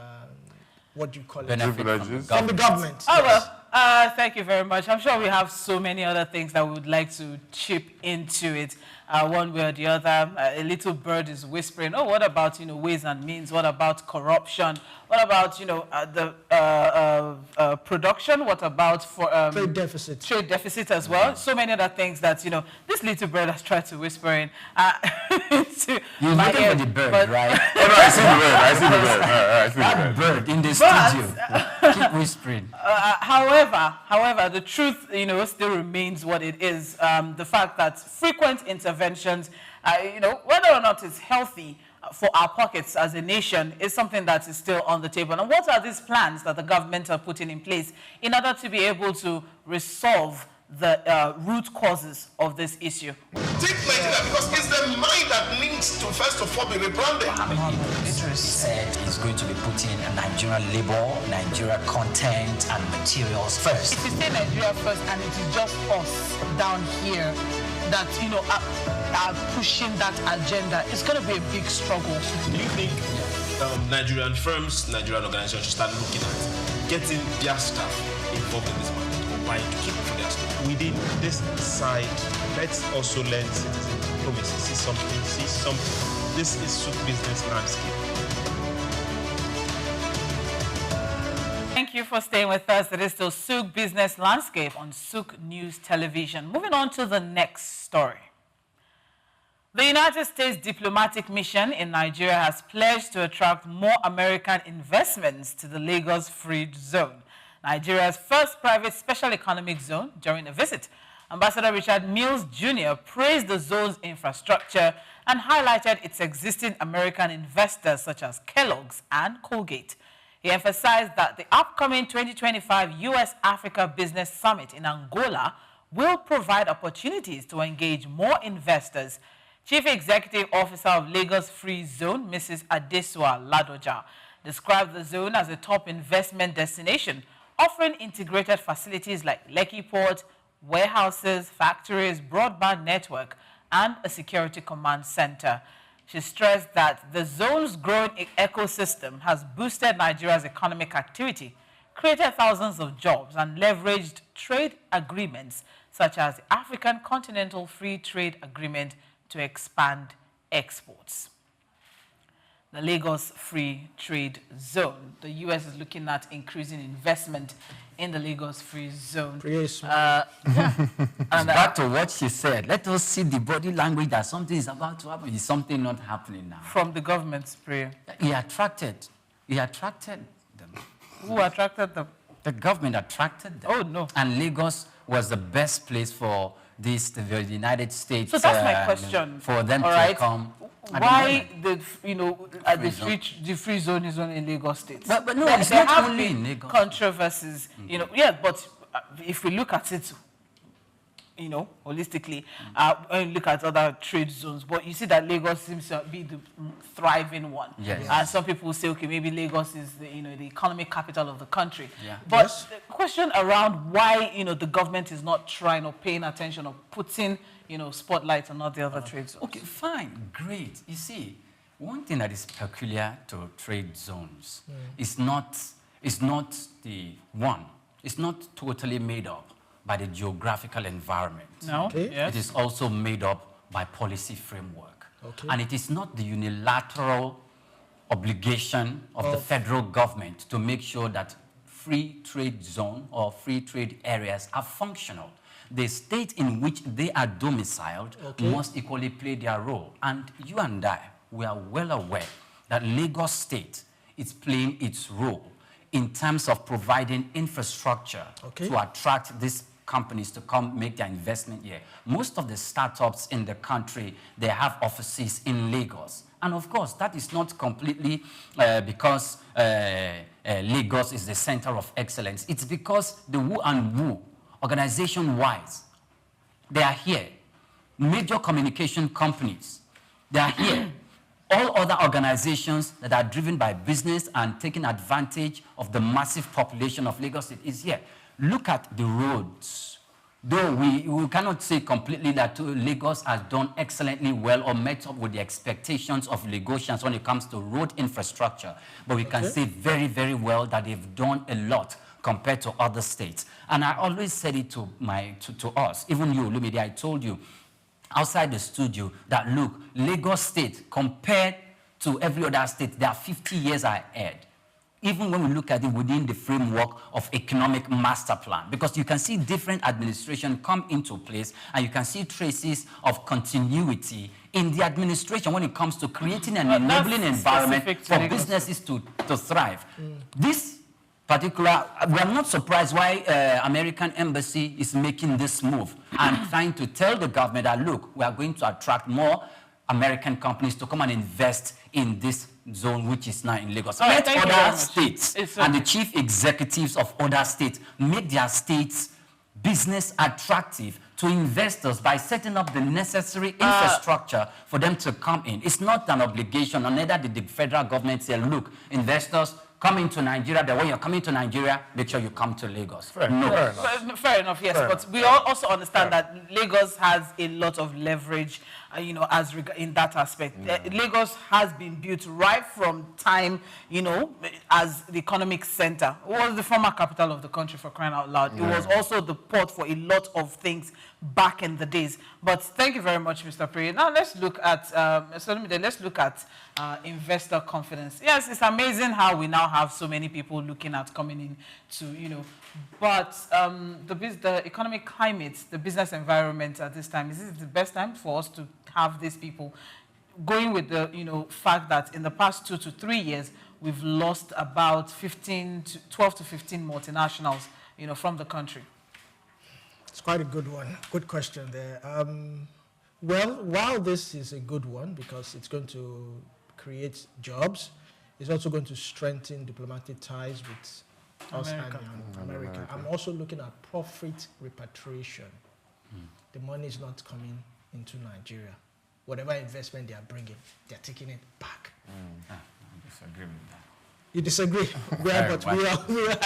what do you call it? Benefit from the government. Oh, well, thank you very much. I'm sure we have so many other things that we would like to chip into it. One way or the other. A little bird is whispering, what about, ways and means? What about corruption? What about, the production? What about trade deficit? Trade deficit as well. So many other things that, this little bird has tried to whisper in. You're looking for the bird, right? Oh, no, I see the bird. I see the That bird in the studio. Keep whispering. However, the truth, still remains what it is. The fact that frequent interventions, whether or not it's healthy for our pockets as a nation, is something that is still on the table. And what are these plans that the government are putting in place in order to be able to resolve the root causes of this issue? Take Nigeria, because it's the mind that needs to first of all be rebranded. He said he's going to be putting Nigerian labor, Nigeria content and materials first. If you say Nigeria first and it is just us down here that, are pushing that agenda, it's going to be a big struggle. Do you think Nigerian firms, Nigerian organizations should start looking at getting their staff involved in this market, or buying to keep for their staff? Within this side, let's also learn citizen diplomacy. See something. This is SOUQ Business Landscape. Thank you for staying with us. It is still SOUQ Business Landscape on SOUQ News Television. Moving on to the next story. The United States diplomatic mission in Nigeria has pledged to attract more American investments to the Lagos Free Zone, Nigeria's first private special economic zone. During a visit, Ambassador Richard Mills Jr. praised the zone's infrastructure and highlighted its existing American investors such as Kellogg's and Colgate. He emphasized that the upcoming 2025 U.S.-Africa Business Summit in Angola will provide opportunities to engage more investors. Chief Executive Officer of Lagos Free Zone, Mrs. Adesua Ladoja, described the zone as a top investment destination, offering integrated facilities like Lekki Port, warehouses, factories, broadband network, and a security command center. She stressed that the zone's growing ecosystem has boosted Nigeria's economic activity, created thousands of jobs, and leveraged trade agreements such as the African Continental Free Trade Agreement to expand exports. The Lagos Free Trade Zone. The U.S. is looking at increasing investment in the Lagos Free Zone. And back to what she said. Let us see the body language that something is about to happen. Is something not happening now? From the government's prayer. He attracted them. Who attracted them? The government attracted them. Oh, no. And Lagos was the best place for this, the United States. So that's my question. For them to come. Why the the free zone is only in Lagos State? But no, it's not only in Lagos. Controversies, but if we look at it, holistically, when you look at other trade zones, but you see that Lagos seems to be the thriving one. Yes. And some people say, okay, maybe Lagos is the economic capital of the country. Yeah. But the question around why the government is not trying or paying attention or putting spotlight on all the other trade zones. Okay, fine, great. You see, one thing that is peculiar to trade zones is not totally made up by the geographical environment. No. Okay. Yes. It is also made up by policy framework. Okay. And it is not the unilateral obligation of the federal government to make sure that free trade zone or free trade areas are functional. The state in which they are domiciled must equally play their role. And you and I, we are well aware that Lagos State is playing its role in terms of providing infrastructure to attract these companies to come make their investment here. Most of the startups in the country, they have offices in Lagos. And of course, that is not completely because Lagos is the center of excellence. It's because the Woo and Woo, organization-wise, they are here. Major communication companies, they are here. All other organizations that are driven by business and taking advantage of the massive population of Lagos State is here. Look at the roads. Though we cannot say completely that Lagos has done excellently well or met up with the expectations of Lagosians when it comes to road infrastructure, but we can say very, very well that they've done a lot compared to other states. And I always said it to us, even you, Olumide, I told you outside the studio that, look, Lagos State, compared to every other state, they are 50 years ahead. Even when we look at it within the framework of economic master plan, because you can see different administration come into place and you can see traces of continuity in the administration when it comes to creating an enabling environment for businesses to thrive. This particular, we are not surprised why American embassy is making this move and trying to tell the government that, look, we are going to attract more American companies to come and invest in this zone, which is now in Lagos. Let other states and the chief executives of other states make their states business attractive to investors by setting up the necessary infrastructure for them to come in. It's not an obligation, and neither did the federal government say, look, investors, come into Nigeria, the way you're coming to Nigeria, make sure you come to Lagos. Fair enough, yes. But we also understand that Lagos has a lot of leverage, as in that aspect. Lagos has been built right from time, as the economic center. It was the former capital of the country, for crying out loud. It was also the port for a lot of things back in the days. But thank you very much, Mr. Priye. Now let's look at, investor confidence. Yes, it's amazing how we now have so many people looking at coming in to, but the economic climate, the business environment at this time, is this the best time for us to have these people going with the, fact that in the past 2 to 3 years, we've lost about 12 to 15 multinationals, from the country? It's quite a good one. Good question there. Well, while this is a good one because it's going to create jobs, It's also going to strengthen diplomatic ties with us and America. I'm also looking at profit repatriation. The money is not coming into Nigeria. Whatever investment they are bringing, they're taking it back. I disagree with that. You disagree? But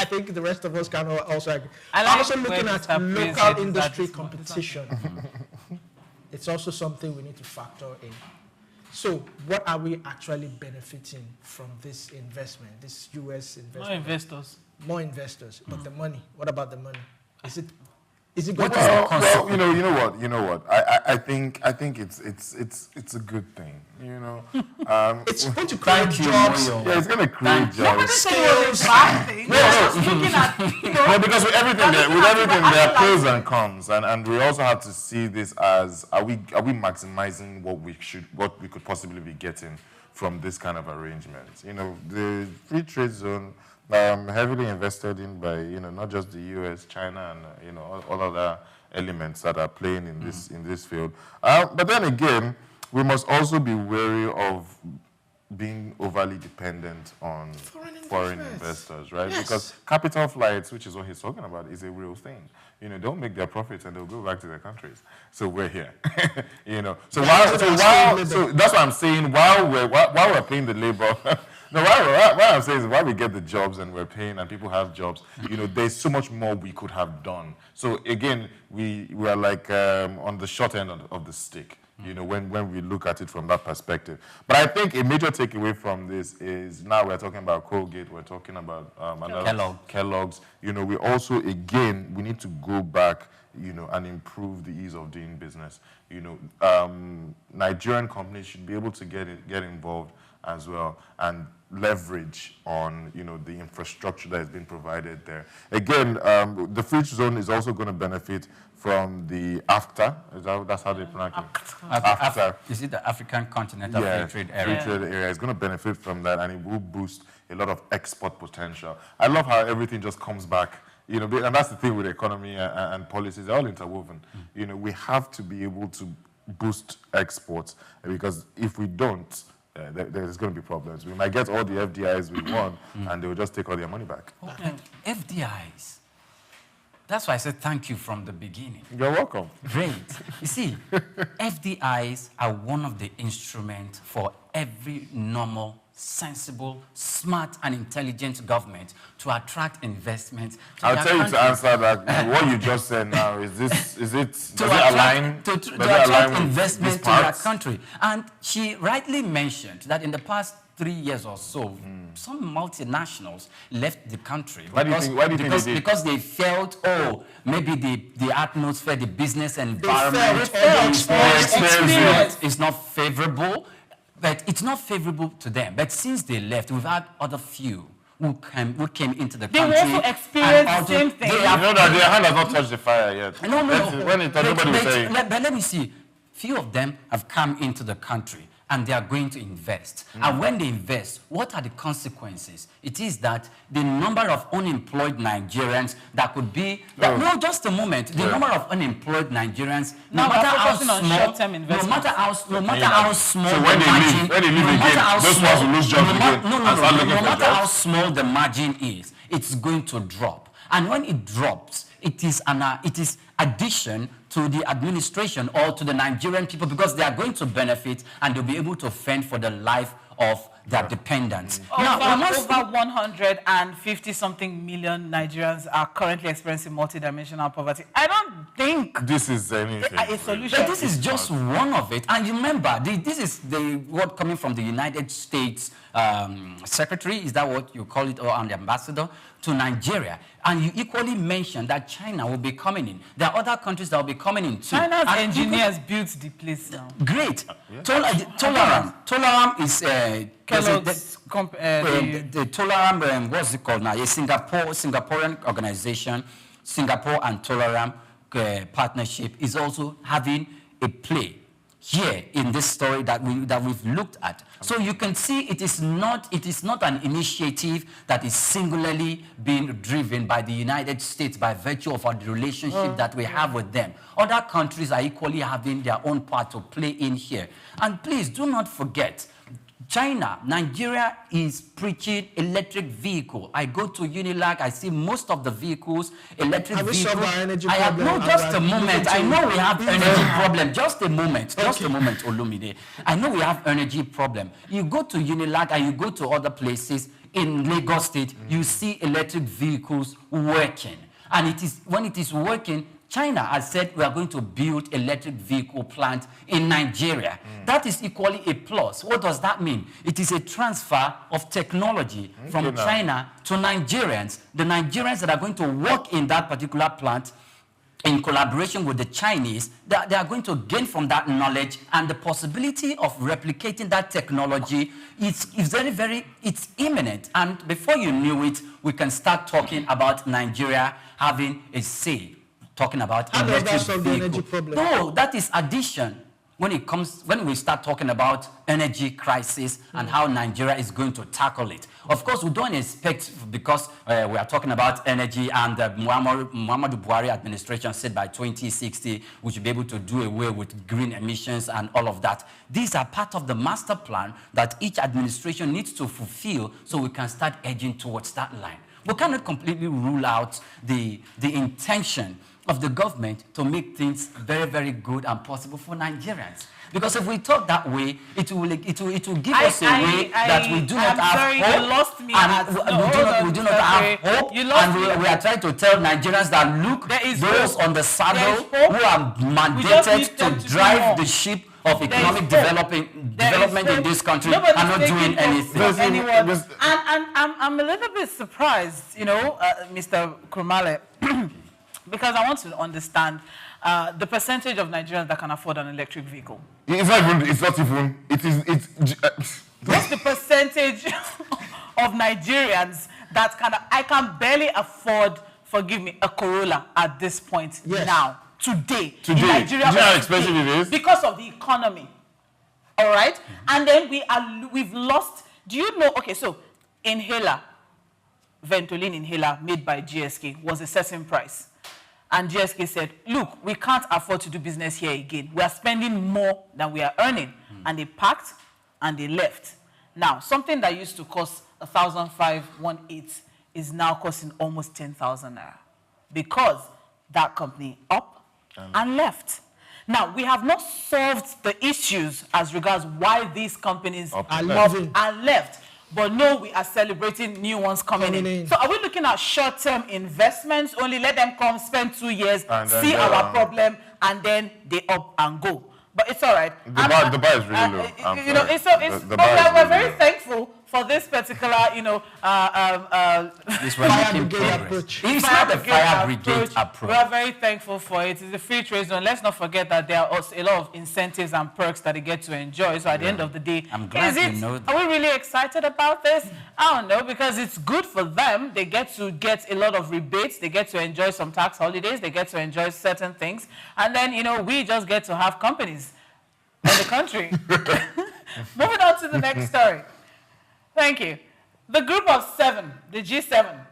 I think the rest of us can also agree. I'm also looking at local industry competition. It's also something we need to factor in. So what are we actually benefiting from this investment, this U.S. investment? More investors. More investors. But the money, what about the money? Is it going to... Well, you know what? I think it's a good thing. It's going to create jobs. Yeah, it's going to create jobs. Nobody said it was a bad thing. Looking at, well, because with everything there are pros and cons, and we also have to see this as are we maximizing what we could possibly be getting from this kind of arrangement? The free trade zone. Heavily invested in by not just the U.S., China, and all other elements that are playing in this field. But then again, we must also be wary of being overly dependent on foreign investors, right? Yes. Because capital flights, which is what he's talking about, is a real thing. They'll make their profits and they'll go back to their countries. So we're here, So that's what I'm saying. While we're paying the labor. No, what I'm saying is while we get the jobs and we're paying and people have jobs, there's so much more we could have done. So again, we are like on the short end of the stick, when we look at it from that perspective. But I think a major takeaway from this is now we're talking about Colgate, we're talking about Kellogg's. We also, again, we need to go back, and improve the ease of doing business. Nigerian companies should be able to get involved as well and leverage on the infrastructure that has been provided there. Again, the free zone is also going to benefit from the AFTA. That's how they pronounce it. AFTA. Is it the African Continental Free Trade Area? Free trade area is going to benefit from that, and it will boost a lot of export potential. I love how everything just comes back. And that's the thing with the economy and policies, they're all interwoven. We have to be able to boost exports, because if we don't, there's going to be problems. We might get all the FDIs we want, and they will just take all their money back. Okay. FDIs. That's why I said thank you from the beginning. You're welcome. Great. You see, FDIs are one of the instruments for every normal, sensible, smart, and intelligent government to attract investment. I'll tell you to answer that. What you just said now, does it align to attract investment to that country? And she rightly mentioned that in the past 3 years or so, some multinationals left the country because they felt, maybe the atmosphere, the business environment, experience is not favorable. But it's not favorable to them. But since they left, we've had other few who came into the country. They also experienced the same thing. That their hand has not touched the fire yet. No. But let me see. Few of them have come into the country and they are going to invest. And when they invest, what are the consequences? It is that the number of unemployed Nigerians that could be... No, just a moment. The number of unemployed Nigerians, no matter how small... No matter how small... So when they leave again, those ones will lose jobs again. No matter how small the margin is, it's going to drop. And when it drops, it is addition to the administration or to the Nigerian people, because they are going to benefit and they'll be able to fend for the life of their dependents. Over 150-something million Nigerians are currently experiencing multidimensional poverty. I don't think this is anything. A solution. But this is just one of it. And remember, this is the word coming from the United States Secretary, is that what you call it, or an ambassador to Nigeria. And you equally mentioned that China will be coming in. There are other countries that will be coming in too. China's engineers built the place now. Great. Tolaram is Kellogg's the Tolaram, what's it called now? A Singaporean organization. Singapore and Tolaram partnership is also having a play here in this story that we've looked at. So you can see it is not an initiative that is singularly being driven by the United States by virtue of our relationship that we have with them. Other countries are equally having their own part to play in here. And please do not forget, China, Nigeria is preaching electric vehicle. I go to Unilag, I see most of the vehicles, electric vehicles. I have no, just a moment. I know we have energy problem. Just a moment, Olumide. I know we have energy problem. You go to Unilag and you go to other places in Lagos State, you see electric vehicles working. And it is when it is working, China has said we are going to build electric vehicle plant in Nigeria. That is equally a plus. What does that mean? It is a transfer of technology from China to Nigerians. The Nigerians that are going to work in that particular plant in collaboration with the Chinese, they are going to gain from that knowledge, and the possibility of replicating that technology is it's imminent. And before you knew it, we can start talking about Nigeria having a say. Talking about electric vehicle. No, that is addition. When we start talking about energy crisis and how Nigeria is going to tackle it. Of course, we don't expect, because we are talking about energy, and the Muhammadu Buhari administration said by 2060 we should be able to do away with green emissions and all of that. These are part of the master plan that each administration needs to fulfill so we can start edging towards that line. We cannot completely rule out the intention of the government to make things very, very good and possible for Nigerians. Because if we talk that way, it will give us a way that we do not have hope. You lost me. We do not have hope. And we are trying to tell Nigerians that, look, those on the saddle who are mandated to drive the ship of economic development in this country are not doing anything. And I'm a little bit surprised, Mr. Krumale, because I want to understand the percentage of Nigerians that can afford an electric vehicle. It's not even. What's the percentage of Nigerians that I can barely afford, forgive me, a Corolla at this point now, today. In Nigeria, do you know how expensive it is? Because of the economy. All right? And then we've lost, do you know, okay, so inhaler, Ventolin inhaler made by GSK was a certain price. And GSK said, look, we can't afford to do business here again. We are spending more than we are earning. And they packed and they left. Now, something that used to cost 1,518 is now costing almost 10,000 naira because that company up and left. Now, we have not solved the issues as regards why these companies are left. But no, we are celebrating new ones coming in. So are we looking at short-term investments? Only let them come, spend 2 years, see our problem, and then they up and go. But it's all right. The bar is really low. We're very thankful for this particular, this approach. It's not a fire brigade approach. We are very thankful for it. It's a free trade zone. Let's not forget that there are also a lot of incentives and perks that they get to enjoy. So at the end of the day, I'm glad you know that. Are we really excited about this? I don't know, because it's good for them. They get to get a lot of rebates. They get to enjoy some tax holidays. They get to enjoy certain things. And then, we just get to have companies in the country. Moving on to the next story. Thank you. The group of 7, the G7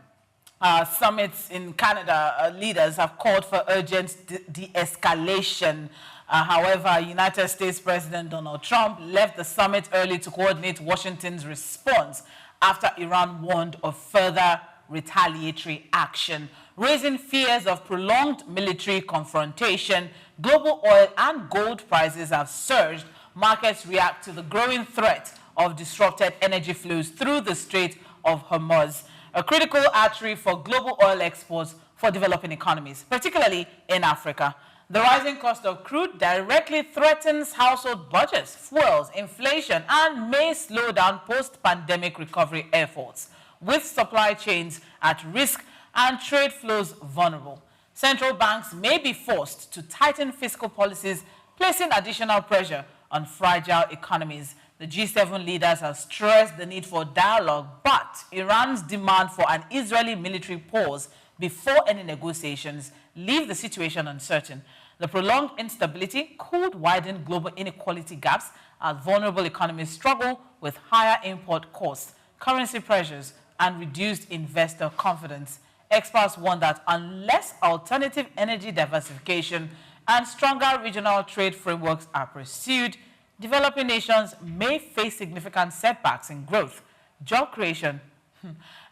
summits in Canada, leaders have called for urgent de-escalation. However, United States President Donald Trump left the summit early to coordinate Washington's response after Iran warned of further retaliatory action, raising fears of prolonged military confrontation. Global oil and gold prices have surged. Markets react to the growing threat of disrupted energy flows through the Strait of Hormuz, a critical artery for global oil exports for developing economies, particularly in Africa. The rising cost of crude directly threatens household budgets, fuels, inflation, and may slow down post-pandemic recovery efforts, with supply chains at risk and trade flows vulnerable. Central banks may be forced to tighten fiscal policies, placing additional pressure on fragile economies. The G7 leaders have stressed the need for dialogue, but Iran's demand for an Israeli military pause before any negotiations leave the situation uncertain. The prolonged instability could widen global inequality gaps as vulnerable economies struggle with higher import costs, currency pressures, and reduced investor confidence. Experts warn that unless alternative energy diversification and stronger regional trade frameworks are pursued, developing nations may face significant setbacks in growth, job creation,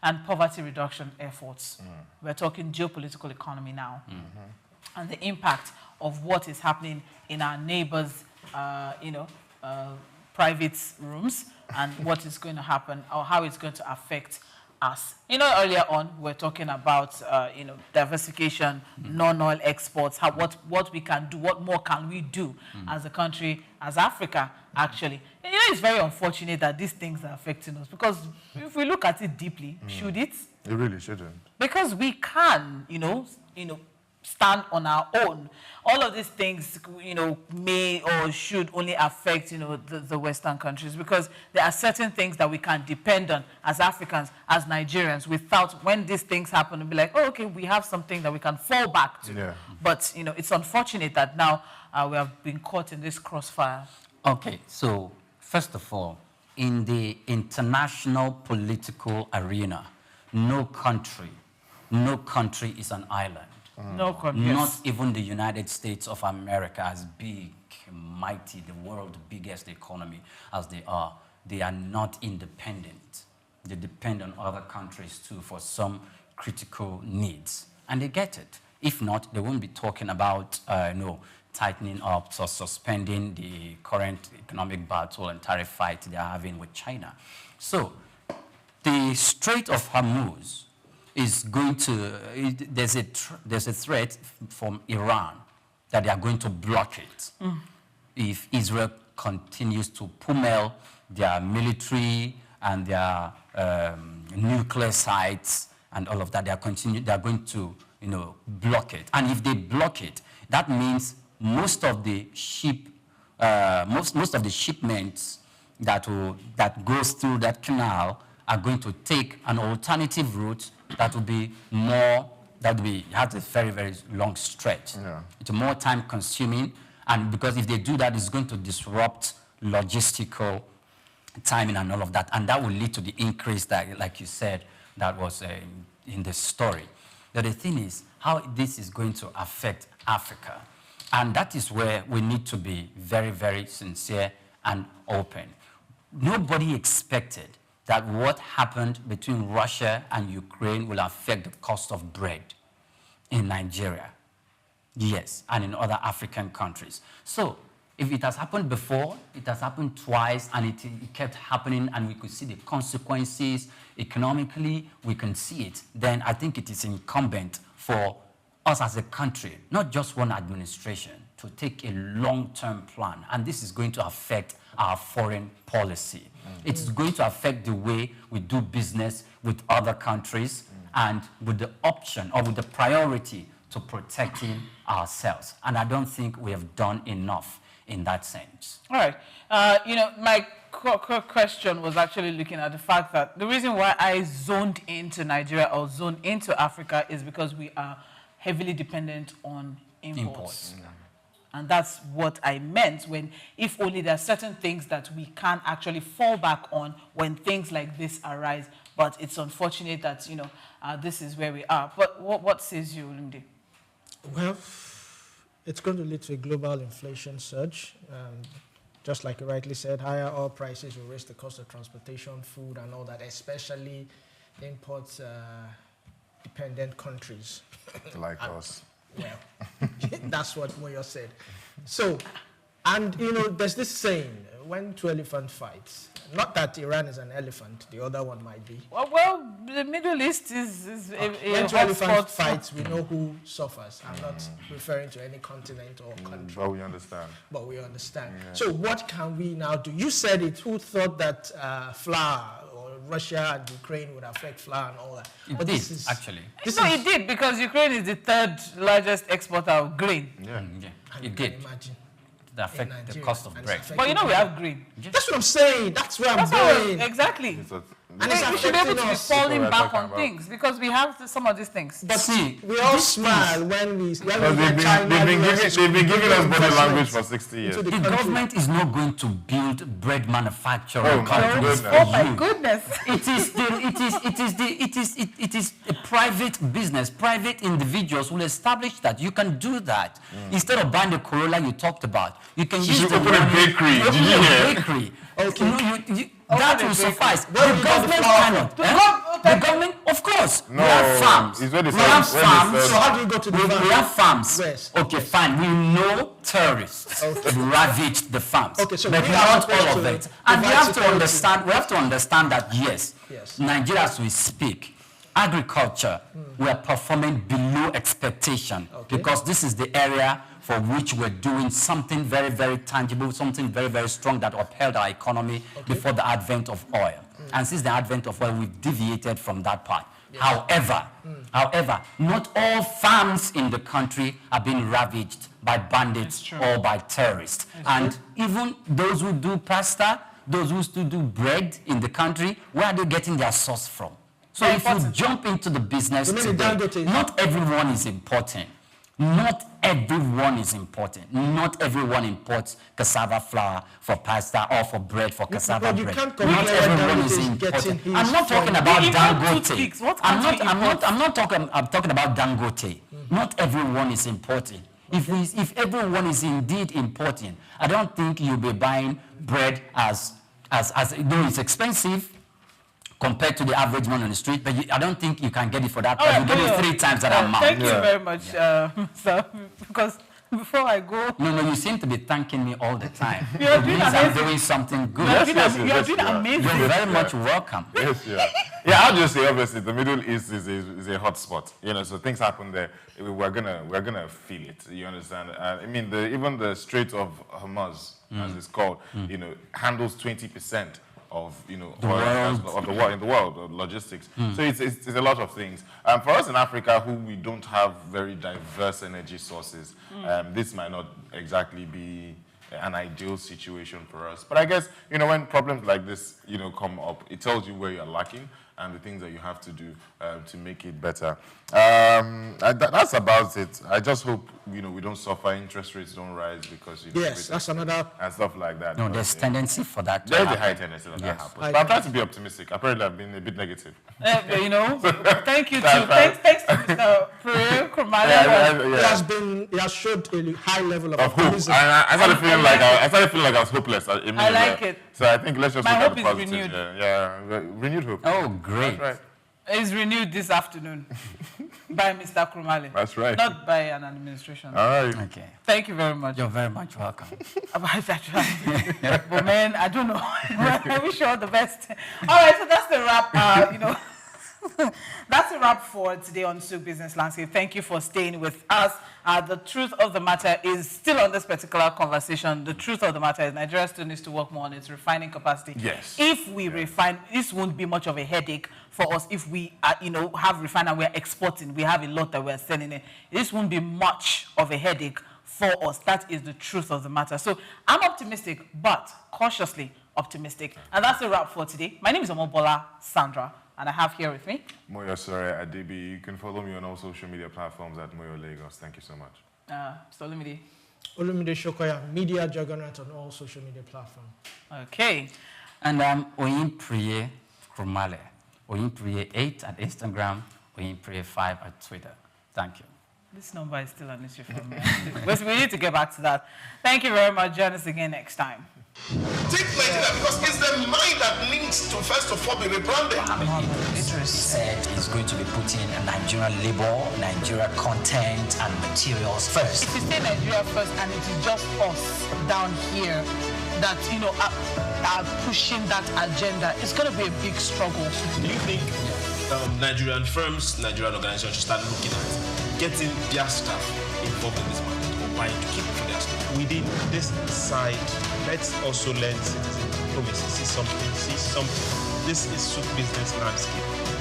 and poverty reduction efforts. We're talking geopolitical economy now, and the impact of what is happening in our neighbors' private rooms, and what is going to happen or how it's going to affect us. Earlier on, we're talking about, diversification, non-oil exports, what we can do, what more can we do as a country, as Africa, actually. And, it's very unfortunate that these things are affecting us, because if we look at it deeply, should it? It really shouldn't. Because we can, stand on our own. All of these things, may or should only affect, the Western countries, because there are certain things that we can depend on as Africans, as Nigerians, without, when these things happen, to be like, oh, okay, we have something that we can fall back to. Yeah. But, it's unfortunate that now we have been caught in this crossfire. Okay, so first of all, in the international political arena, no country is an island. No country. Not even the United States of America, as big, mighty, the world's biggest economy as they are not independent. They depend on other countries too for some critical needs, and they get it. If not, they won't be talking about tightening up or suspending the current economic battle and tariff fight they are having with China. So the Strait of Hormuz is going to, there's a threat from Iran that they are going to block it if Israel continues to pummel their military and their nuclear sites and all of that. They are going to block it. And if they block it, that means most of the most of the shipments that goes through that canal are going to take an alternative route that will be has a very, very long stretch. Yeah. It's more time consuming, and because if they do that, it's going to disrupt logistical timing and all of that, and that will lead to the increase that, like you said, that was in the story. But the thing is, how this is going to affect Africa, and that is where we need to be very, very sincere and open. Nobody expected that what happened between Russia and Ukraine will affect the cost of bread in Nigeria. Yes, and in other African countries. So if it has happened before, it has happened twice, and it kept happening, and we could see the consequences economically, we can see it, then I think it is incumbent for us as a country, not just one administration, to take a long-term plan. And this is going to affect our foreign policy. It's going to affect the way we do business with other countries and with the option or with the priority to protecting ourselves. And I don't think we have done enough in that sense. All right. My question was actually looking at the fact that the reason why I zoned into Nigeria or zoned into Africa is because we are heavily dependent on imports. And that's what I meant when, if only there are certain things that we can actually fall back on when things like this arise. But it's unfortunate that, this is where we are. But what says you, Olumide? Well, it's going to lead to a global inflation surge. Just like you rightly said, higher oil prices will raise the cost of transportation, food, and all that, especially import-dependent countries. Like us. Well, that's what Moyo said. So, and there's this saying, when two elephants fight, not that Iran is an elephant, the other one might be. Well, the Middle East is when two elephants fight, we know who suffers. I'm not referring to any continent or country. But we understand. Yeah. So what can we now do? You said it. Who thought that flour or Russia and Ukraine would affect flour and all that? It did, actually. It did, because Ukraine is the third largest exporter of grain. Yeah. It did. Imagine. That affect the cost of bread. But we have grain. That's what I'm saying. That's where I'm going. Exactly. And it's we should be able to affecting be us. falling That's what we're back talking on about. things because we have some of these things. But See, we all these smile when we Because get they've been giving us body language for 60 years. into the government is not going to build bread manufacturing Oh, my companies goodness. for Oh my you. goodness. It is a private business. Private individuals will establish that you can do that. Instead of buying the Corolla you talked about, you can use should the open a money- bakery. Open Did you a hear? bakery. Okay. That Open a will bakery. suffice. Where The we got the government flour cannot. from? The government, of course. No, we have farms. it's where they We sell- have where they farms. sell- So how do you go to the We farm? have farms. Yes. Okay, fine. We know terrorists ravaged the farms. Okay, so but we are not supposed all of to it. And we provide have to security. understand. We have to understand that yes, Yes. Nigeria, as we speak, agriculture, we are performing below expectation because this is the area for which we're doing something very, very tangible, something very, very strong that upheld our economy before the advent of oil. And since the advent of oil, we've deviated from that path. However, not all farms in the country are being ravaged by bandits or by terrorists. And even those who do pasta, those who still do bread in the country, where are they getting their source from? So if you jump into the business You mean the today, Dangote? not everyone is important. Not everyone is important. Not everyone imports cassava flour for pasta or for bread for cassava But you bread. can't Not compare everyone Dangote is is getting important. his I'm not talking from- about We import Dangote. toothpicks. What I'm can't we import? talking about Dangote. Not everyone is important. If everyone is indeed important, I don't think you'll be buying bread as though it's expensive compared to the average man on the street, but I don't think you can get it for that price. You get it 3 times that amount. Thank you very much, sir, because before I go, No, you seem to be thanking me all the time. You're It doing means I'm amazing. doing something good. you're yes, doing yes, amazing. You're very much welcome. Yes, yeah. I'll just say obviously the Middle East is a hot spot. So things happen there. We're gonna feel it. You understand? I mean, even the Strait of Hormuz, as it's called, handles 20% of of the world in the world of logistics. So it's a lot of things. For us in Africa, who we don't have very diverse energy sources, this might not exactly be an ideal situation for us. But I guess when problems like this come up, it tells you where you're lacking and the things that you have to do to make it better. That's about it. I just hope we don't suffer, interest rates don't rise because Yes, that's another. and stuff like that. No, But, there's tendency for that to there's a happen. high tendency that Yes. happens. But I'm trying to be optimistic. Apparently, I've been a bit negative. Thank you too. That's right. Thanks to Mr. Prices Krumale. He has showed a high level of Of hope. optimism. I started feeling like I was hopeless. I like it. So I think let's just My look hope at the is positives. renewed. Yeah, renewed hope. Oh, great. That's right. Is renewed this afternoon by Mr. Krumale. That's right. Not by an administration. All right. Okay. Thank you very much. You're very much welcome. But man, I don't know. I wish you all the best. All right, so that's the wrap. That's a wrap for today on SOUQ Business Landscape. Thank you for staying with us. The truth of the matter is still on this particular conversation. The truth of the matter is Nigeria still needs to work more on its refining capacity. Yes. If we refine, this won't be much of a headache for us if we, have refined and we're exporting. We have a lot that we're selling in. This won't be much of a headache for us. That is the truth of the matter. So I'm optimistic, but cautiously optimistic. And that's a wrap for today. My name is Omobola Sandra. And I have here with me Moyosore Adebiyi. You can follow me on all social media platforms at Moyo Lagos. Thank you so much. Mr. Olumide. Olumide Sokoya, media juggernaut on all social media platforms. Okay. And I'm Oyinpreye Krumale. Oyinpreye 8 at Instagram, Oyinpreye 5 at Twitter. Thank you. This number is still an issue for me. We need to get back to that. Thank you very much. Join us again next time. Take Nigeria because it's the mind that needs to first of all be rebranded. Idris said he's going to be putting Nigerian labor, Nigeria content and materials first. If you say Nigeria first and it is just us down here that, are pushing that agenda, it's going to be a big struggle. Do you think Nigerian firms, Nigerian organizations should start looking at getting their staff involved in this market or buying to keep for their staff? Within this side, let's also learn citizens. See something. This is SOUQ Business Landscape.